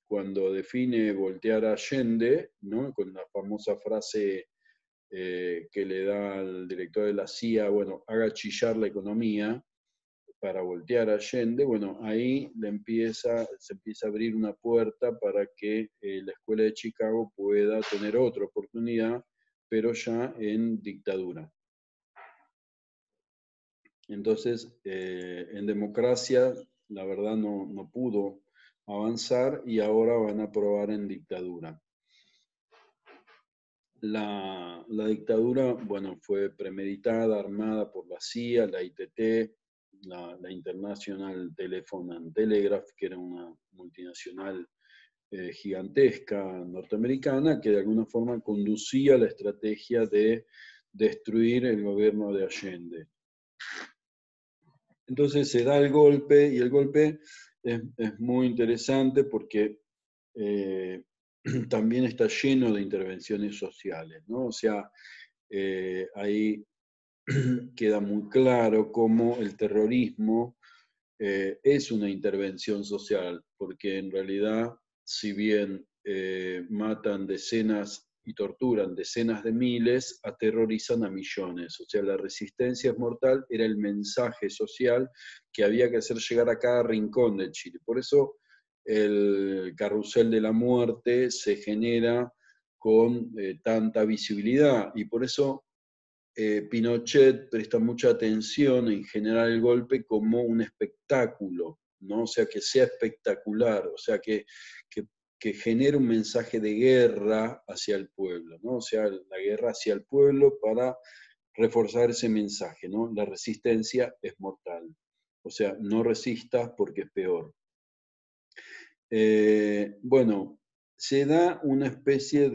cuando define voltear a Allende, ¿no? Con la famosa frase que le da al director de la CIA, bueno, haga chillar la economía para voltear a Allende, bueno, ahí se empieza a abrir una puerta para que la Escuela de Chicago pueda tener otra oportunidad, pero ya en dictadura. Entonces, en democracia, la verdad no pudo avanzar y ahora van a probar en dictadura. La dictadura, bueno, fue premeditada, armada por la CIA, la ITT, la International Telephone and Telegraph, que era una multinacional gigantesca norteamericana, que de alguna forma conducía la estrategia de destruir el gobierno de Allende. Entonces se da el golpe, y el golpe es muy interesante porque también está lleno de intervenciones sociales, ¿no? O sea, ahí queda muy claro cómo el terrorismo es una intervención social, porque en realidad, si bien matan decenas y torturan decenas de miles, aterrorizan a millones. O sea, la resistencia es mortal, era el mensaje social que había que hacer llegar a cada rincón de Chile. Por eso el carrusel de la muerte se genera con tanta visibilidad, y por eso Pinochet presta mucha atención en generar el golpe como un espectáculo, ¿no? O sea, que sea espectacular, o sea, que genere un mensaje de guerra hacia el pueblo, ¿no? O sea, la guerra hacia el pueblo para reforzar ese mensaje, ¿no? La resistencia es mortal. O sea, no resistas porque es peor. Bueno, se da una especie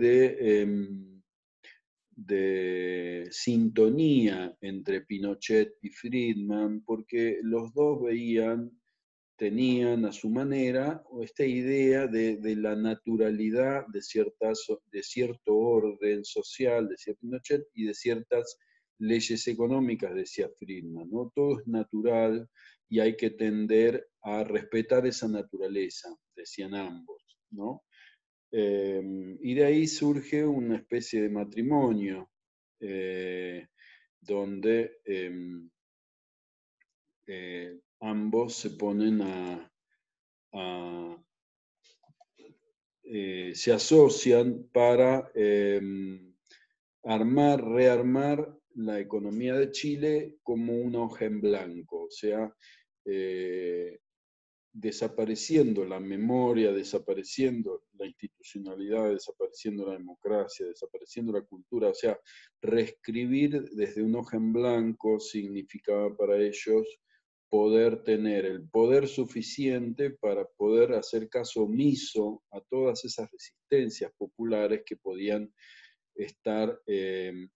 de sintonía entre Pinochet y Friedman, porque los dos tenían a su manera esta idea de la naturalidad de cierto orden social, decía Pinochet, y de ciertas leyes económicas, decía Friedman, ¿no? Todo es natural y hay que tender a respetar esa naturaleza, decían ambos, ¿no? Y de ahí surge una especie de matrimonio, donde ambos se ponen se asocian para rearmar la economía de Chile como una hoja en blanco, o sea, desapareciendo la memoria, desapareciendo la institucionalidad, desapareciendo la democracia, desapareciendo la cultura. O sea, reescribir desde un hoja en blanco significaba para ellos poder tener el poder suficiente para poder hacer caso omiso a todas esas resistencias populares que podían estar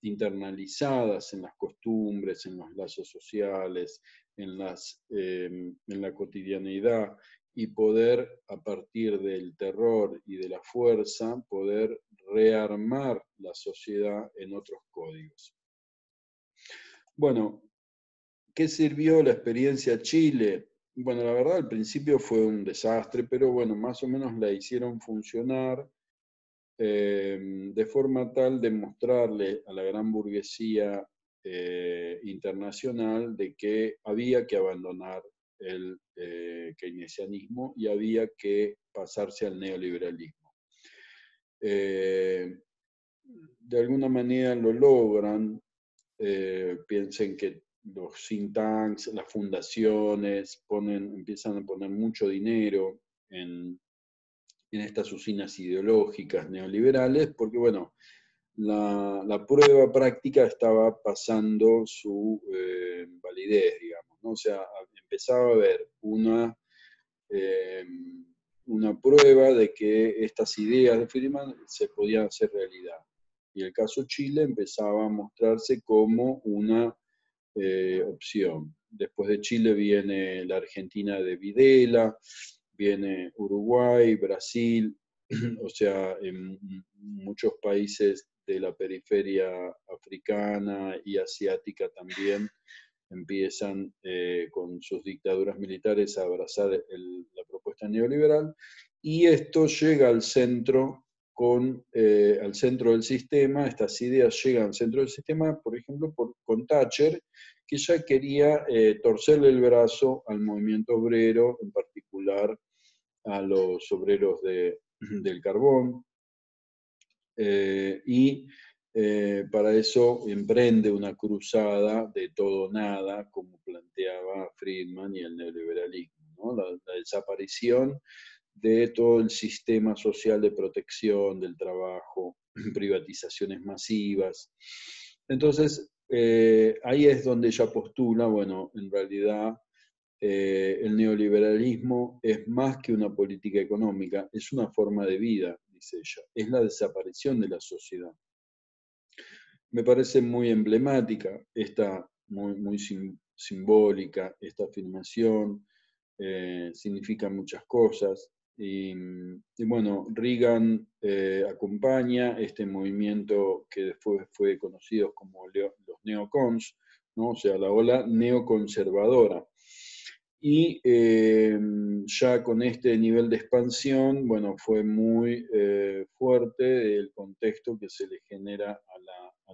internalizadas en las costumbres, en los lazos sociales, en la cotidianidad, y poder, a partir del terror y de la fuerza, poder rearmar la sociedad en otros códigos. Bueno, ¿qué sirvió la experiencia Chile? Bueno, la verdad al principio fue un desastre, pero bueno, más o menos la hicieron funcionar de forma tal de mostrarle a la gran burguesía internacional de que había que abandonar el keynesianismo y había que pasarse al neoliberalismo. De alguna manera lo logran. Piensen que los think tanks, las fundaciones, empiezan a poner mucho dinero en estas usinas ideológicas neoliberales, porque bueno, la prueba práctica estaba pasando su validez, digamos, ¿no? O sea, empezaba a haber eh, una prueba de que estas ideas de Friedman se podían hacer realidad. Y el caso Chile empezaba a mostrarse como una opción. Después de Chile viene la Argentina de Videla, viene Uruguay, Brasil, o sea, en muchos países de la periferia africana y asiática también empiezan con sus dictaduras militares a abrazar la propuesta neoliberal, y esto llega al centro, al centro del sistema. Estas ideas llegan al centro del sistema, por ejemplo, con Thatcher, que ya quería torcerle el brazo al movimiento obrero, en particular a los obreros del carbón, y para eso emprende una cruzada de todo o nada, como planteaba Friedman y el neoliberalismo, ¿no? La desaparición de todo el sistema social de protección del trabajo, privatizaciones masivas. Entonces, ahí es donde ella postula, bueno, en realidad el neoliberalismo es más que una política económica, es una forma de vida, dice ella, es la desaparición de la sociedad. Me parece muy emblemática, muy simbólica esta afirmación, significa muchas cosas. Y bueno, Reagan acompaña este movimiento que después fue conocido como los neocons, ¿no? O sea, la ola neoconservadora. Y ya con este nivel de expansión, bueno, fue muy fuerte el contexto que se le genera a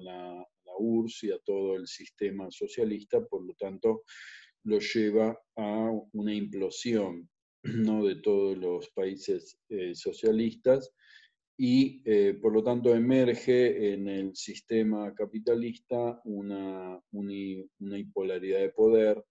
la URSS y a todo el sistema socialista, por lo tanto, lo lleva a una implosión, ¿no?, de todos los países socialistas, y por lo tanto emerge en el sistema capitalista una unipolaridad de poder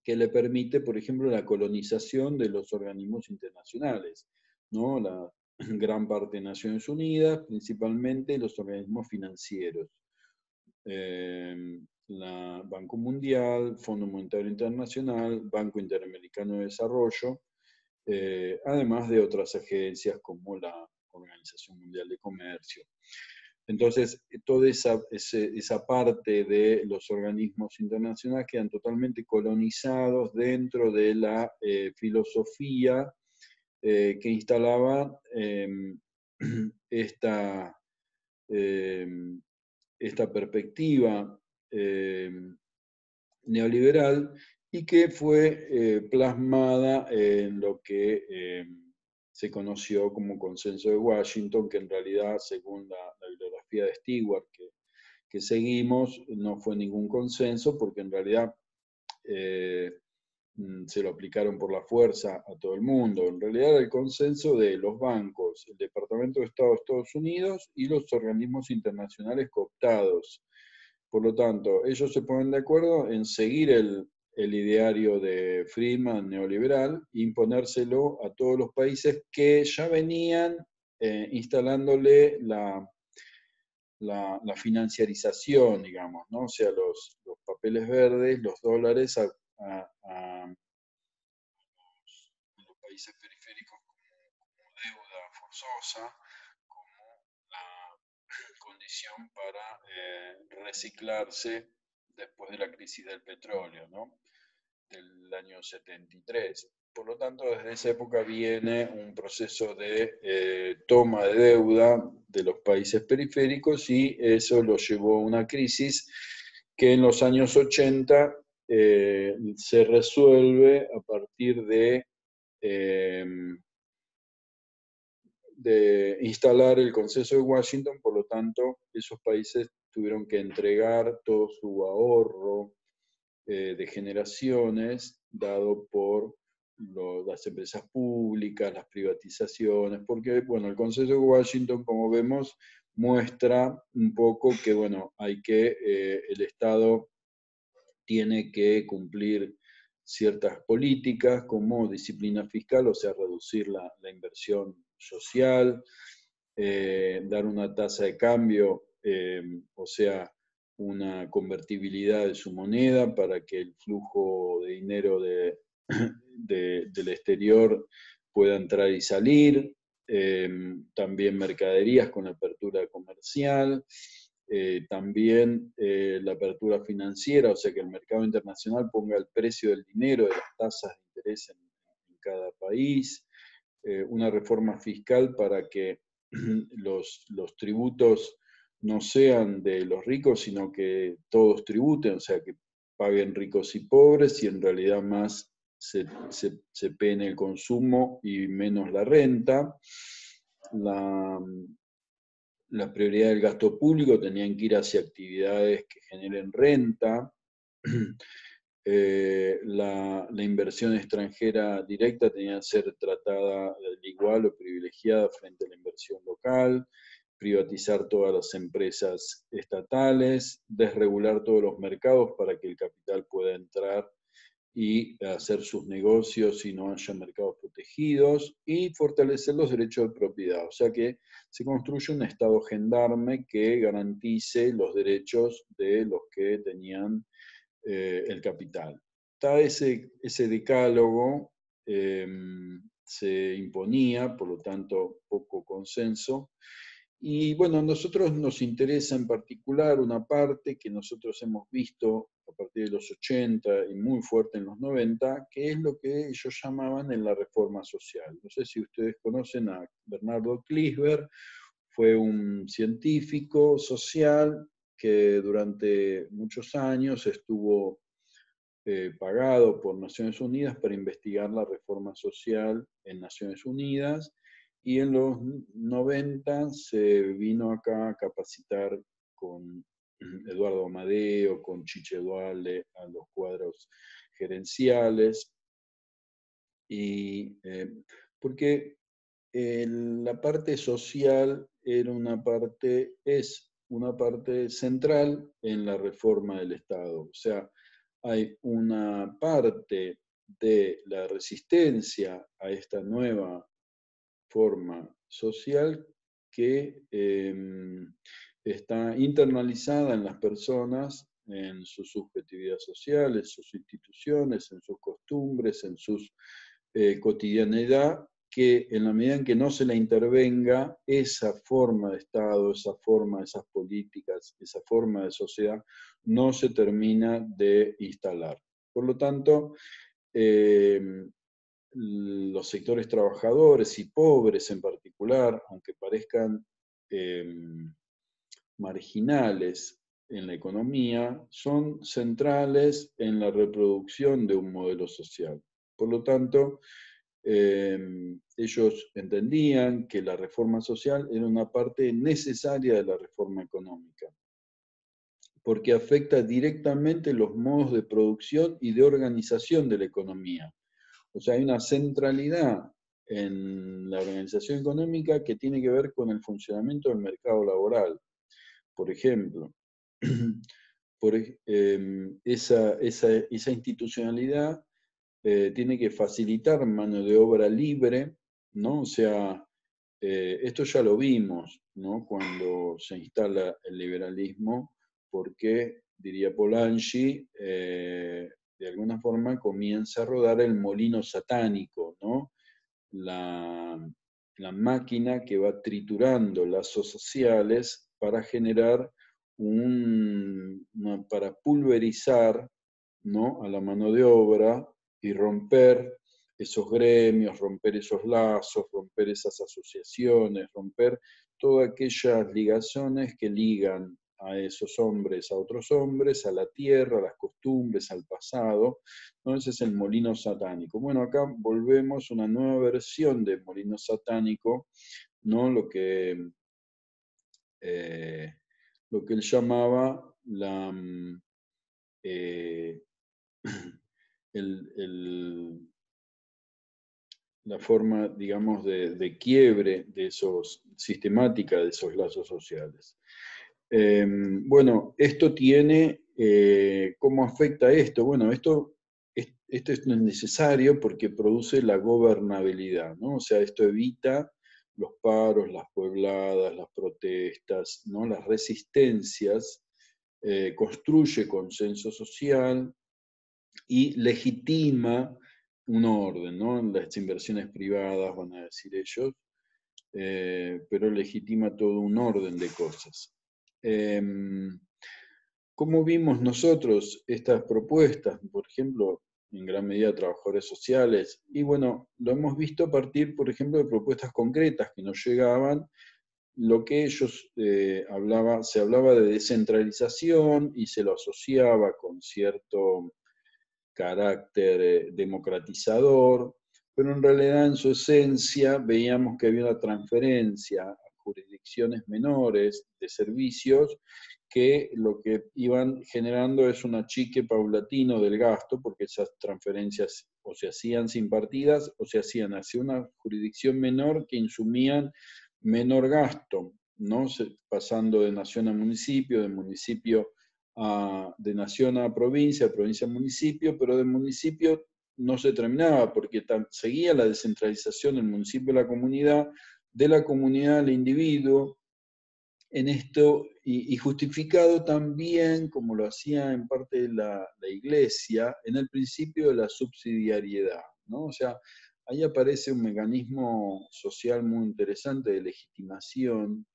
que le permite, por ejemplo, la colonización de los organismos internacionales, ¿no? La gran parte de Naciones Unidas, principalmente los organismos financieros. La Banco Mundial, Fondo Monetario Internacional, Banco Interamericano de Desarrollo, además de otras agencias como la Organización Mundial de Comercio. Entonces, toda esa parte de los organismos internacionales quedan totalmente colonizados dentro de la filosofía que instalaba esta, esta perspectiva neoliberal, y que fue plasmada en lo que se conoció como Consenso de Washington, que en realidad, según la bibliografía de Stewart que seguimos, no fue ningún consenso, porque en realidad se lo aplicaron por la fuerza a todo el mundo. En realidad era el consenso de los bancos, el Departamento de Estado de Estados Unidos y los organismos internacionales cooptados. Por lo tanto, ellos se ponen de acuerdo en seguir el ideario de Friedman neoliberal e imponérselo a todos los países que ya venían instalándole la financiarización, digamos, ¿no? O sea, los papeles verdes, los dólares a los países periféricos como deuda forzosa, como la condición para reciclarse después de la crisis del petróleo, ¿no?, del año 73. Por lo tanto, desde esa época viene un proceso de toma de deuda de los países periféricos, y eso lo llevó a una crisis que en los años 80 se resuelve a partir de instalar el Consenso de Washington. Por lo tanto, esos países tuvieron que entregar todo su ahorro de generaciones dado por las empresas públicas, las privatizaciones, porque, bueno, el Consenso de Washington, como vemos, muestra un poco que, bueno, el Estado tiene que cumplir ciertas políticas como disciplina fiscal, o sea, reducir la inversión social, dar una tasa de cambio, o sea, una convertibilidad de su moneda para que el flujo de dinero del exterior pueda entrar y salir, también mercaderías con apertura comercial, también la apertura financiera, o sea que el mercado internacional ponga el precio del dinero, de las tasas de interés en cada país, una reforma fiscal para que los tributos no sean de los ricos, sino que todos tributen, o sea, que paguen ricos y pobres y en realidad más se pene el consumo y menos la renta. La prioridad del gasto público tenían que ir hacia actividades que generen renta. La inversión extranjera directa tenía que ser tratada de igual o privilegiada frente a la inversión local, privatizar todas las empresas estatales, desregular todos los mercados para que el capital pueda entrar y hacer sus negocios y no haya mercados protegidos, y fortalecer los derechos de propiedad. O sea que se construye un Estado gendarme que garantice los derechos de los que tenían el capital. Está ese decálogo se imponía, por lo tanto, poco consenso. Y bueno, a nosotros nos interesa en particular una parte que nosotros hemos visto a partir de los 80 y muy fuerte en los 90, que es lo que ellos llamaban en la reforma social. No sé si ustedes conocen a Bernardo Kliesberg, fue un científico social que durante muchos años estuvo pagado por Naciones Unidas para investigar la reforma social en Naciones Unidas, y en los 90 se vino acá a capacitar con Eduardo Amadeo, con Chiche Dualde a los cuadros gerenciales, y porque la parte social es una parte central en la reforma del Estado. O sea, hay una parte de la resistencia a esta nueva forma social que está internalizada en las personas, en su subjetividad social, en sus instituciones, en sus costumbres, en su cotidianidad, que en la medida en que no se la intervenga, esa forma de Estado, esa forma, esas políticas, esa forma de sociedad, no se termina de instalar. Por lo tanto, los sectores trabajadores y pobres en particular, aunque parezcan marginales en la economía, son centrales en la reproducción de un modelo social. Por lo tanto, ellos entendían que la reforma social era una parte necesaria de la reforma económica, porque afecta directamente los modos de producción y de organización de la economía. O sea, hay una centralidad en la organización económica que tiene que ver con el funcionamiento del mercado laboral. Por ejemplo, esa institucionalidad tiene que facilitar mano de obra libre, ¿no? O sea, esto ya lo vimos, ¿no? Cuando se instala el liberalismo, porque, diría Polanyi, de alguna forma comienza a rodar el molino satánico, ¿no? La máquina que va triturando lazos sociales para generar para pulverizar, ¿no?, a la mano de obra y romper esos gremios, romper esos lazos, romper esas asociaciones, romper todas aquellas ligaciones que ligan a esos hombres a otros hombres, a la tierra, a las costumbres, al pasado, ¿no? Ese es el molino satánico. Bueno, acá volvemos a una nueva versión del molino satánico, ¿no? lo que él llamaba la forma, digamos, de quiebre de sistemática de esos lazos sociales. Bueno, esto tiene, ¿cómo afecta esto? Bueno, esto es necesario porque produce la gobernabilidad, ¿no? O sea, esto evita los paros, las puebladas, las protestas, ¿no? Las resistencias, construye consenso social y legitima un orden, ¿no? Las inversiones privadas, van a decir ellos, pero legitima todo un orden de cosas. ¿Cómo vimos nosotros estas propuestas? Por ejemplo, en gran medida trabajadores sociales, y bueno, lo hemos visto a partir, por ejemplo, de propuestas concretas que nos llegaban, lo que ellos se hablaba de descentralización y se lo asociaba con cierto carácter democratizador, pero en realidad en su esencia veíamos que había una transferencia a jurisdicciones menores de servicios que lo que iban generando es un achique paulatino del gasto, porque esas transferencias o se hacían sin partidas o se hacían hacia una jurisdicción menor que insumían menor gasto, ¿no? Pasando de nación a municipio, de municipio de nación a provincia, provincia a municipio, pero de municipio no se terminaba porque seguía la descentralización del municipio a la comunidad, de la comunidad al individuo, en esto, y justificado también, como lo hacía en parte la Iglesia, en el principio de la subsidiariedad, ¿no? O sea, ahí aparece un mecanismo social muy interesante de legitimación,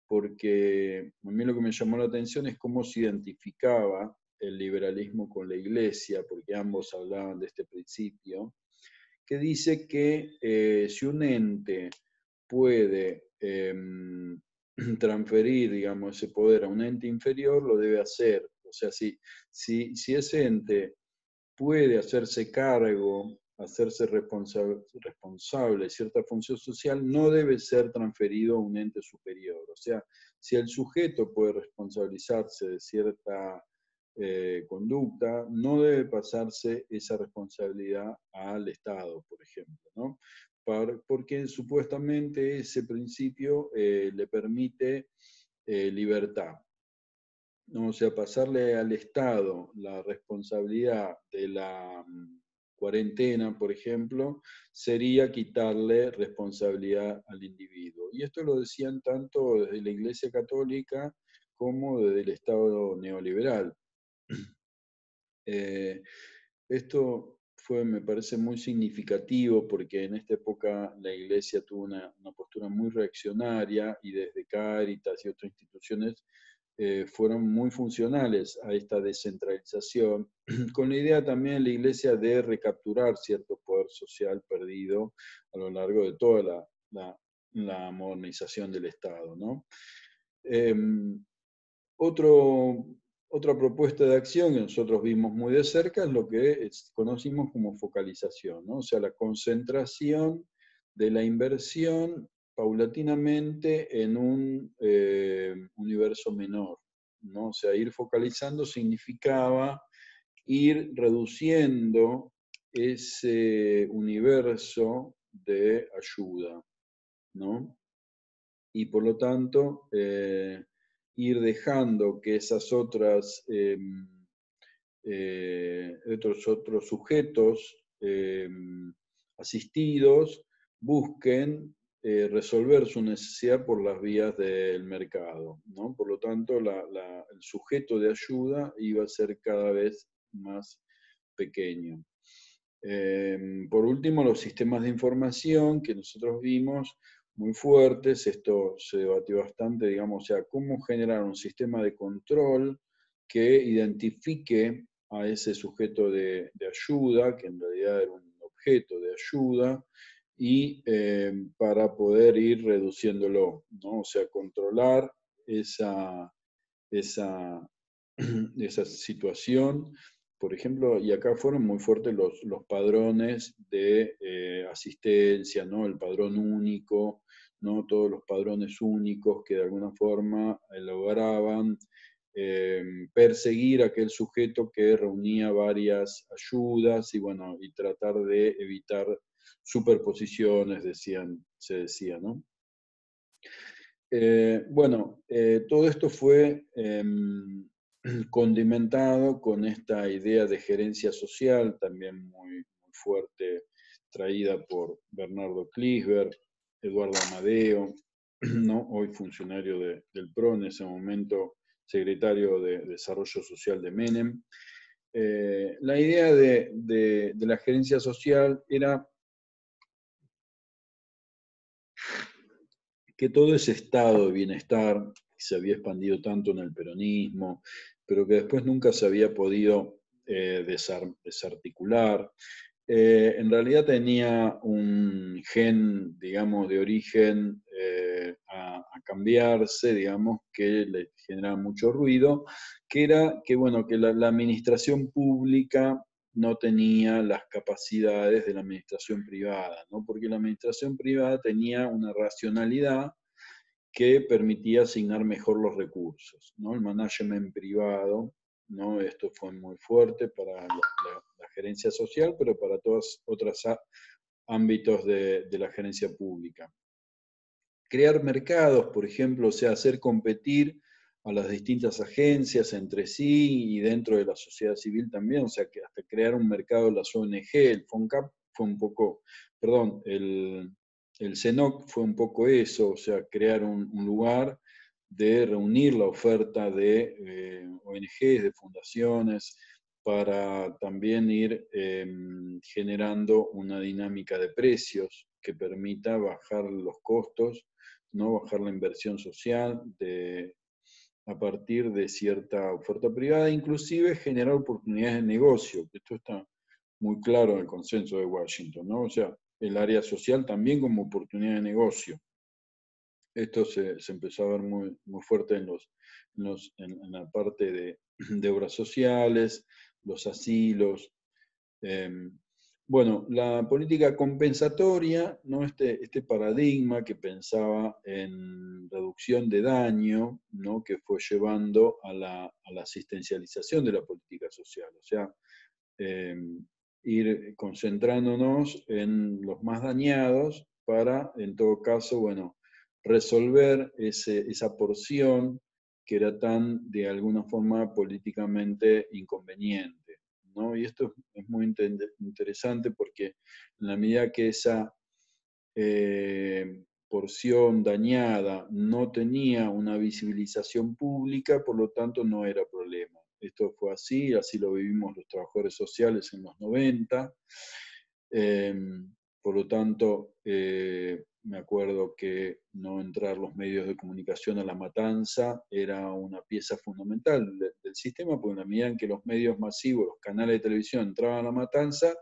porque a mí lo que me llamó la atención es cómo se identificaba el liberalismo con la Iglesia, porque ambos hablaban de este principio, que dice que si un ente puede transferir, digamos, ese poder a un ente inferior, lo debe hacer. O sea, si ese ente puede hacerse cargo, hacerse responsable de cierta función social, no debe ser transferido a un ente superior. O sea, si el sujeto puede responsabilizarse de cierta conducta, no debe pasarse esa responsabilidad al Estado, por ejemplo, ¿no? Porque supuestamente ese principio le permite libertad, ¿no? O sea, pasarle al Estado la responsabilidad de la cuarentena, por ejemplo, sería quitarle responsabilidad al individuo. Y esto lo decían tanto desde la Iglesia Católica como desde el Estado neoliberal. Esto fue, me parece, muy significativo porque en esta época la Iglesia tuvo una postura muy reaccionaria y desde Cáritas y otras instituciones fueron muy funcionales a esta descentralización, con la idea también de la Iglesia de recapturar cierto poder social perdido a lo largo de toda la modernización del Estado, ¿no? Otra propuesta de acción que nosotros vimos muy de cerca es lo que conocimos como focalización, ¿no? O sea, la concentración de la inversión paulatinamente en un universo menor, ¿no? O sea, ir focalizando significaba ir reduciendo ese universo de ayuda, ¿no? Y por lo tanto ir dejando que esas otras otros sujetos asistidos busquen resolver su necesidad por las vías del mercado, ¿no? Por lo tanto, el sujeto de ayuda iba a ser cada vez más pequeño. Por último, los sistemas de información que nosotros vimos muy fuertes, esto se debatió bastante, digamos, o sea, cómo generar un sistema de control que identifique a ese sujeto de ayuda, que en realidad era un objeto de ayuda, y para poder ir reduciéndolo, ¿no? O sea, controlar esa, esa, esa situación. Por ejemplo, y acá fueron muy fuertes los padrones de asistencia, ¿no? El padrón único, ¿no? Todos los padrones únicos que de alguna forma lograban perseguir a aquel sujeto que reunía varias ayudas y, bueno, y tratar de evitar superposiciones, se decía, ¿no? Bueno, todo esto fue condimentado con esta idea de gerencia social, también muy, muy fuerte, traída por Bernardo Kliesberg, Eduardo Amadeo, ¿no? Hoy funcionario del PRO, en ese momento secretario de Desarrollo Social de Menem. La idea de la gerencia social era que todo ese estado de bienestar que se había expandido tanto en el peronismo, pero que después nunca se había podido desarticular, en realidad tenía un gen, digamos, de origen a cambiarse, digamos, que le generaba mucho ruido, que era que, bueno, que la administración pública no tenía las capacidades de la administración privada, ¿no? Porque la administración privada tenía una racionalidad que permitía asignar mejor los recursos, ¿no? El management privado, ¿no? Esto fue muy fuerte para la gerencia social, pero para todos otros ámbitos de la gerencia pública. Crear mercados, por ejemplo, o sea, hacer competir a las distintas agencias entre sí y dentro de la sociedad civil también, o sea, que hasta crear un mercado de las ONG, el FONCAP fue un poco, perdón, el CENOC fue un poco eso, o sea, crear un lugar de reunir la oferta de ONGs, de fundaciones, para también ir generando una dinámica de precios que permita bajar los costos, no bajar la inversión social a partir de cierta oferta privada, inclusive generar oportunidades de negocio. Esto está muy claro en el consenso de Washington, ¿no? O sea, el área social también como oportunidad de negocio. Esto se empezó a ver muy, muy fuerte en la parte de obras sociales, los asilos. Eh, bueno, la política compensatoria, ¿no? Este paradigma que pensaba en reducción de daño, ¿no? Que fue llevando a la asistencialización de la política social. O sea, eh, ir concentrándonos en los más dañados para, en todo caso, bueno, resolver esa porción que era tan, de alguna forma, políticamente inconveniente, ¿no? Y esto es muy interesante porque en la medida que esa porción dañada no tenía una visibilización pública, por lo tanto no era problema. Esto fue así, así lo vivimos los trabajadores sociales en los 90. Eh, por lo tanto, me acuerdo que no entrar los medios de comunicación a la matanza era una pieza fundamental del sistema, porque en la medida en que los medios masivos, los canales de televisión entraban a la matanza,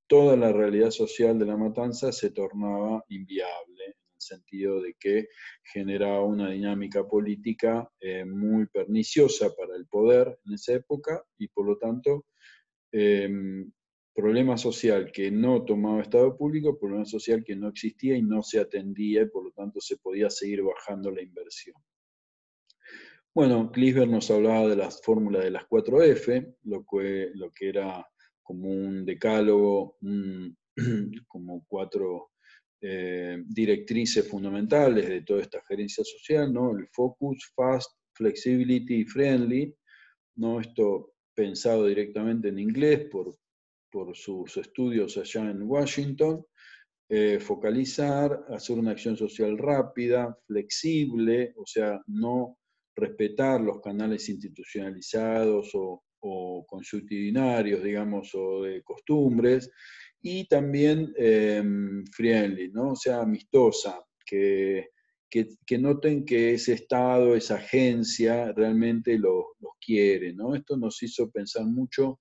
toda la realidad social de la matanza se tornaba inviable, en el sentido de que generaba una dinámica política muy perniciosa para el poder en esa época y por lo tanto eh, problema social que no tomaba Estado público, problema social que no existía y no se atendía y por lo tanto se podía seguir bajando la inversión. Bueno, Kliesberg nos hablaba de las fórmulas de las 4F, lo que era como un decálogo, como cuatro directrices fundamentales de toda esta gerencia social, ¿no? El focus, fast, flexibility y friendly, ¿no? Esto pensado directamente en inglés por sus estudios allá en Washington. Focalizar, hacer una acción social rápida, flexible, o sea, no respetar los canales institucionalizados o consuetudinarios, digamos, o de costumbres, y también friendly, ¿no? O sea, amistosa, que noten que ese Estado, esa agencia, realmente los quiere, ¿no? Esto nos hizo pensar mucho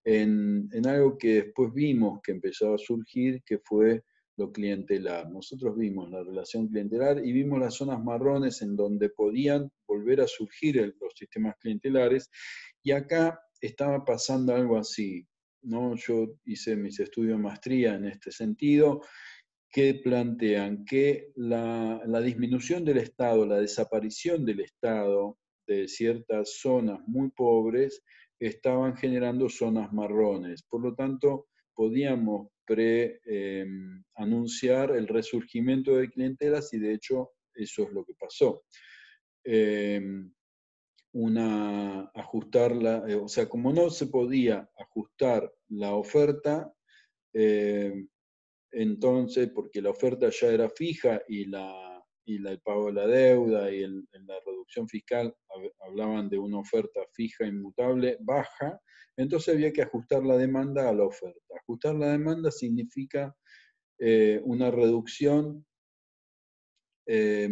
en algo que después vimos que empezó a surgir, que fue lo clientelar. Nosotros vimos la relación clientelar y vimos las zonas marrones en donde podían volver a surgir los sistemas clientelares, y acá estaba pasando algo así, ¿no? Yo hice mis estudios de maestría en este sentido, que plantean que la disminución del Estado, la desaparición del Estado de ciertas zonas muy pobres, estaban generando zonas marrones. Por lo tanto, podíamos anunciar el resurgimiento de clientelas y de hecho eso es lo que pasó. O sea, como no se podía ajustar la oferta, entonces, porque la oferta ya era fija y el pago de la deuda y la reducción fiscal hablaban de una oferta fija, inmutable, baja, entonces había que ajustar la demanda a la oferta. Ajustar la demanda significa una reducción eh,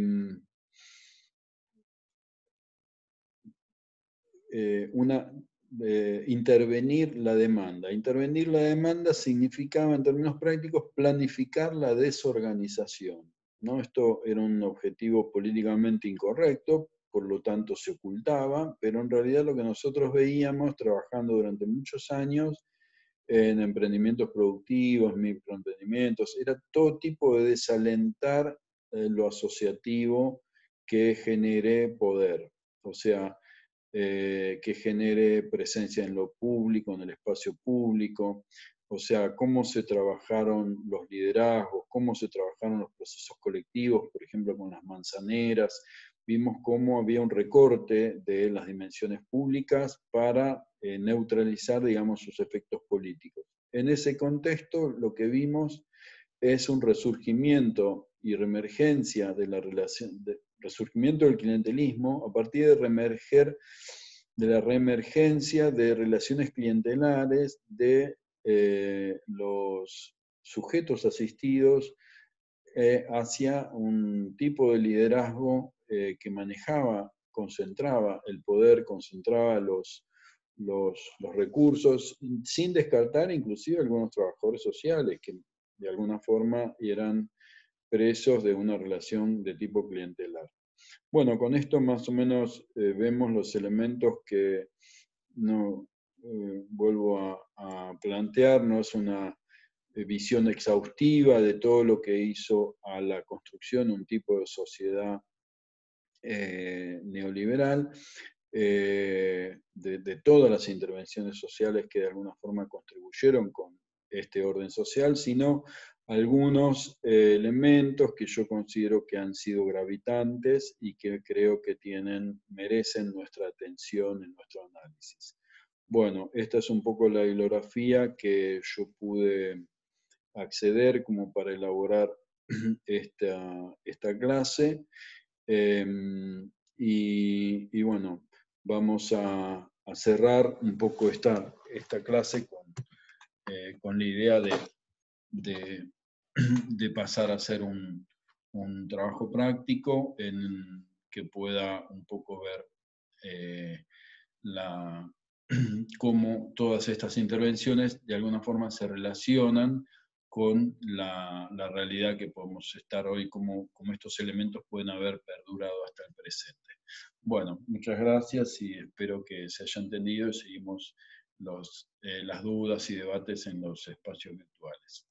intervenir la demanda. Intervenir la demanda significaba, en términos prácticos, planificar la desorganización, ¿no? Esto era un objetivo políticamente incorrecto, por lo tanto se ocultaba, pero en realidad lo que nosotros veíamos trabajando durante muchos años en emprendimientos productivos, microemprendimientos, era todo tipo de desalentar lo asociativo que genere poder. O sea, que genere presencia en lo público, en el espacio público, o sea, cómo se trabajaron los liderazgos, cómo se trabajaron los procesos colectivos, por ejemplo, con las manzaneras. Vimos cómo había un recorte de las dimensiones públicas para neutralizar, digamos, sus efectos políticos. En ese contexto, lo que vimos es un resurgimiento y reemergencia de la relación, resurgimiento del clientelismo a partir de la reemergencia de relaciones clientelares de los sujetos asistidos hacia un tipo de liderazgo que manejaba, concentraba el poder, concentraba los recursos, sin descartar inclusive algunos trabajadores sociales que de alguna forma eran presos de una relación de tipo clientelar. Bueno, con esto más o menos vemos los elementos que no vuelvo a plantear, no es una visión exhaustiva de todo lo que hizo a la construcción un tipo de sociedad neoliberal, de todas las intervenciones sociales que de alguna forma contribuyeron con este orden social, sino algunos elementos que yo considero que han sido gravitantes y que creo que merecen nuestra atención en nuestro análisis. Bueno, esta es un poco la bibliografía que yo pude acceder como para elaborar esta clase. Y bueno, vamos a cerrar un poco esta clase con la idea de, de pasar a hacer un trabajo práctico en que pueda un poco ver cómo todas estas intervenciones de alguna forma se relacionan con la realidad que podemos estar hoy, cómo estos elementos pueden haber perdurado hasta el presente. Bueno, muchas gracias y espero que se haya entendido y seguimos las dudas y debates en los espacios virtuales.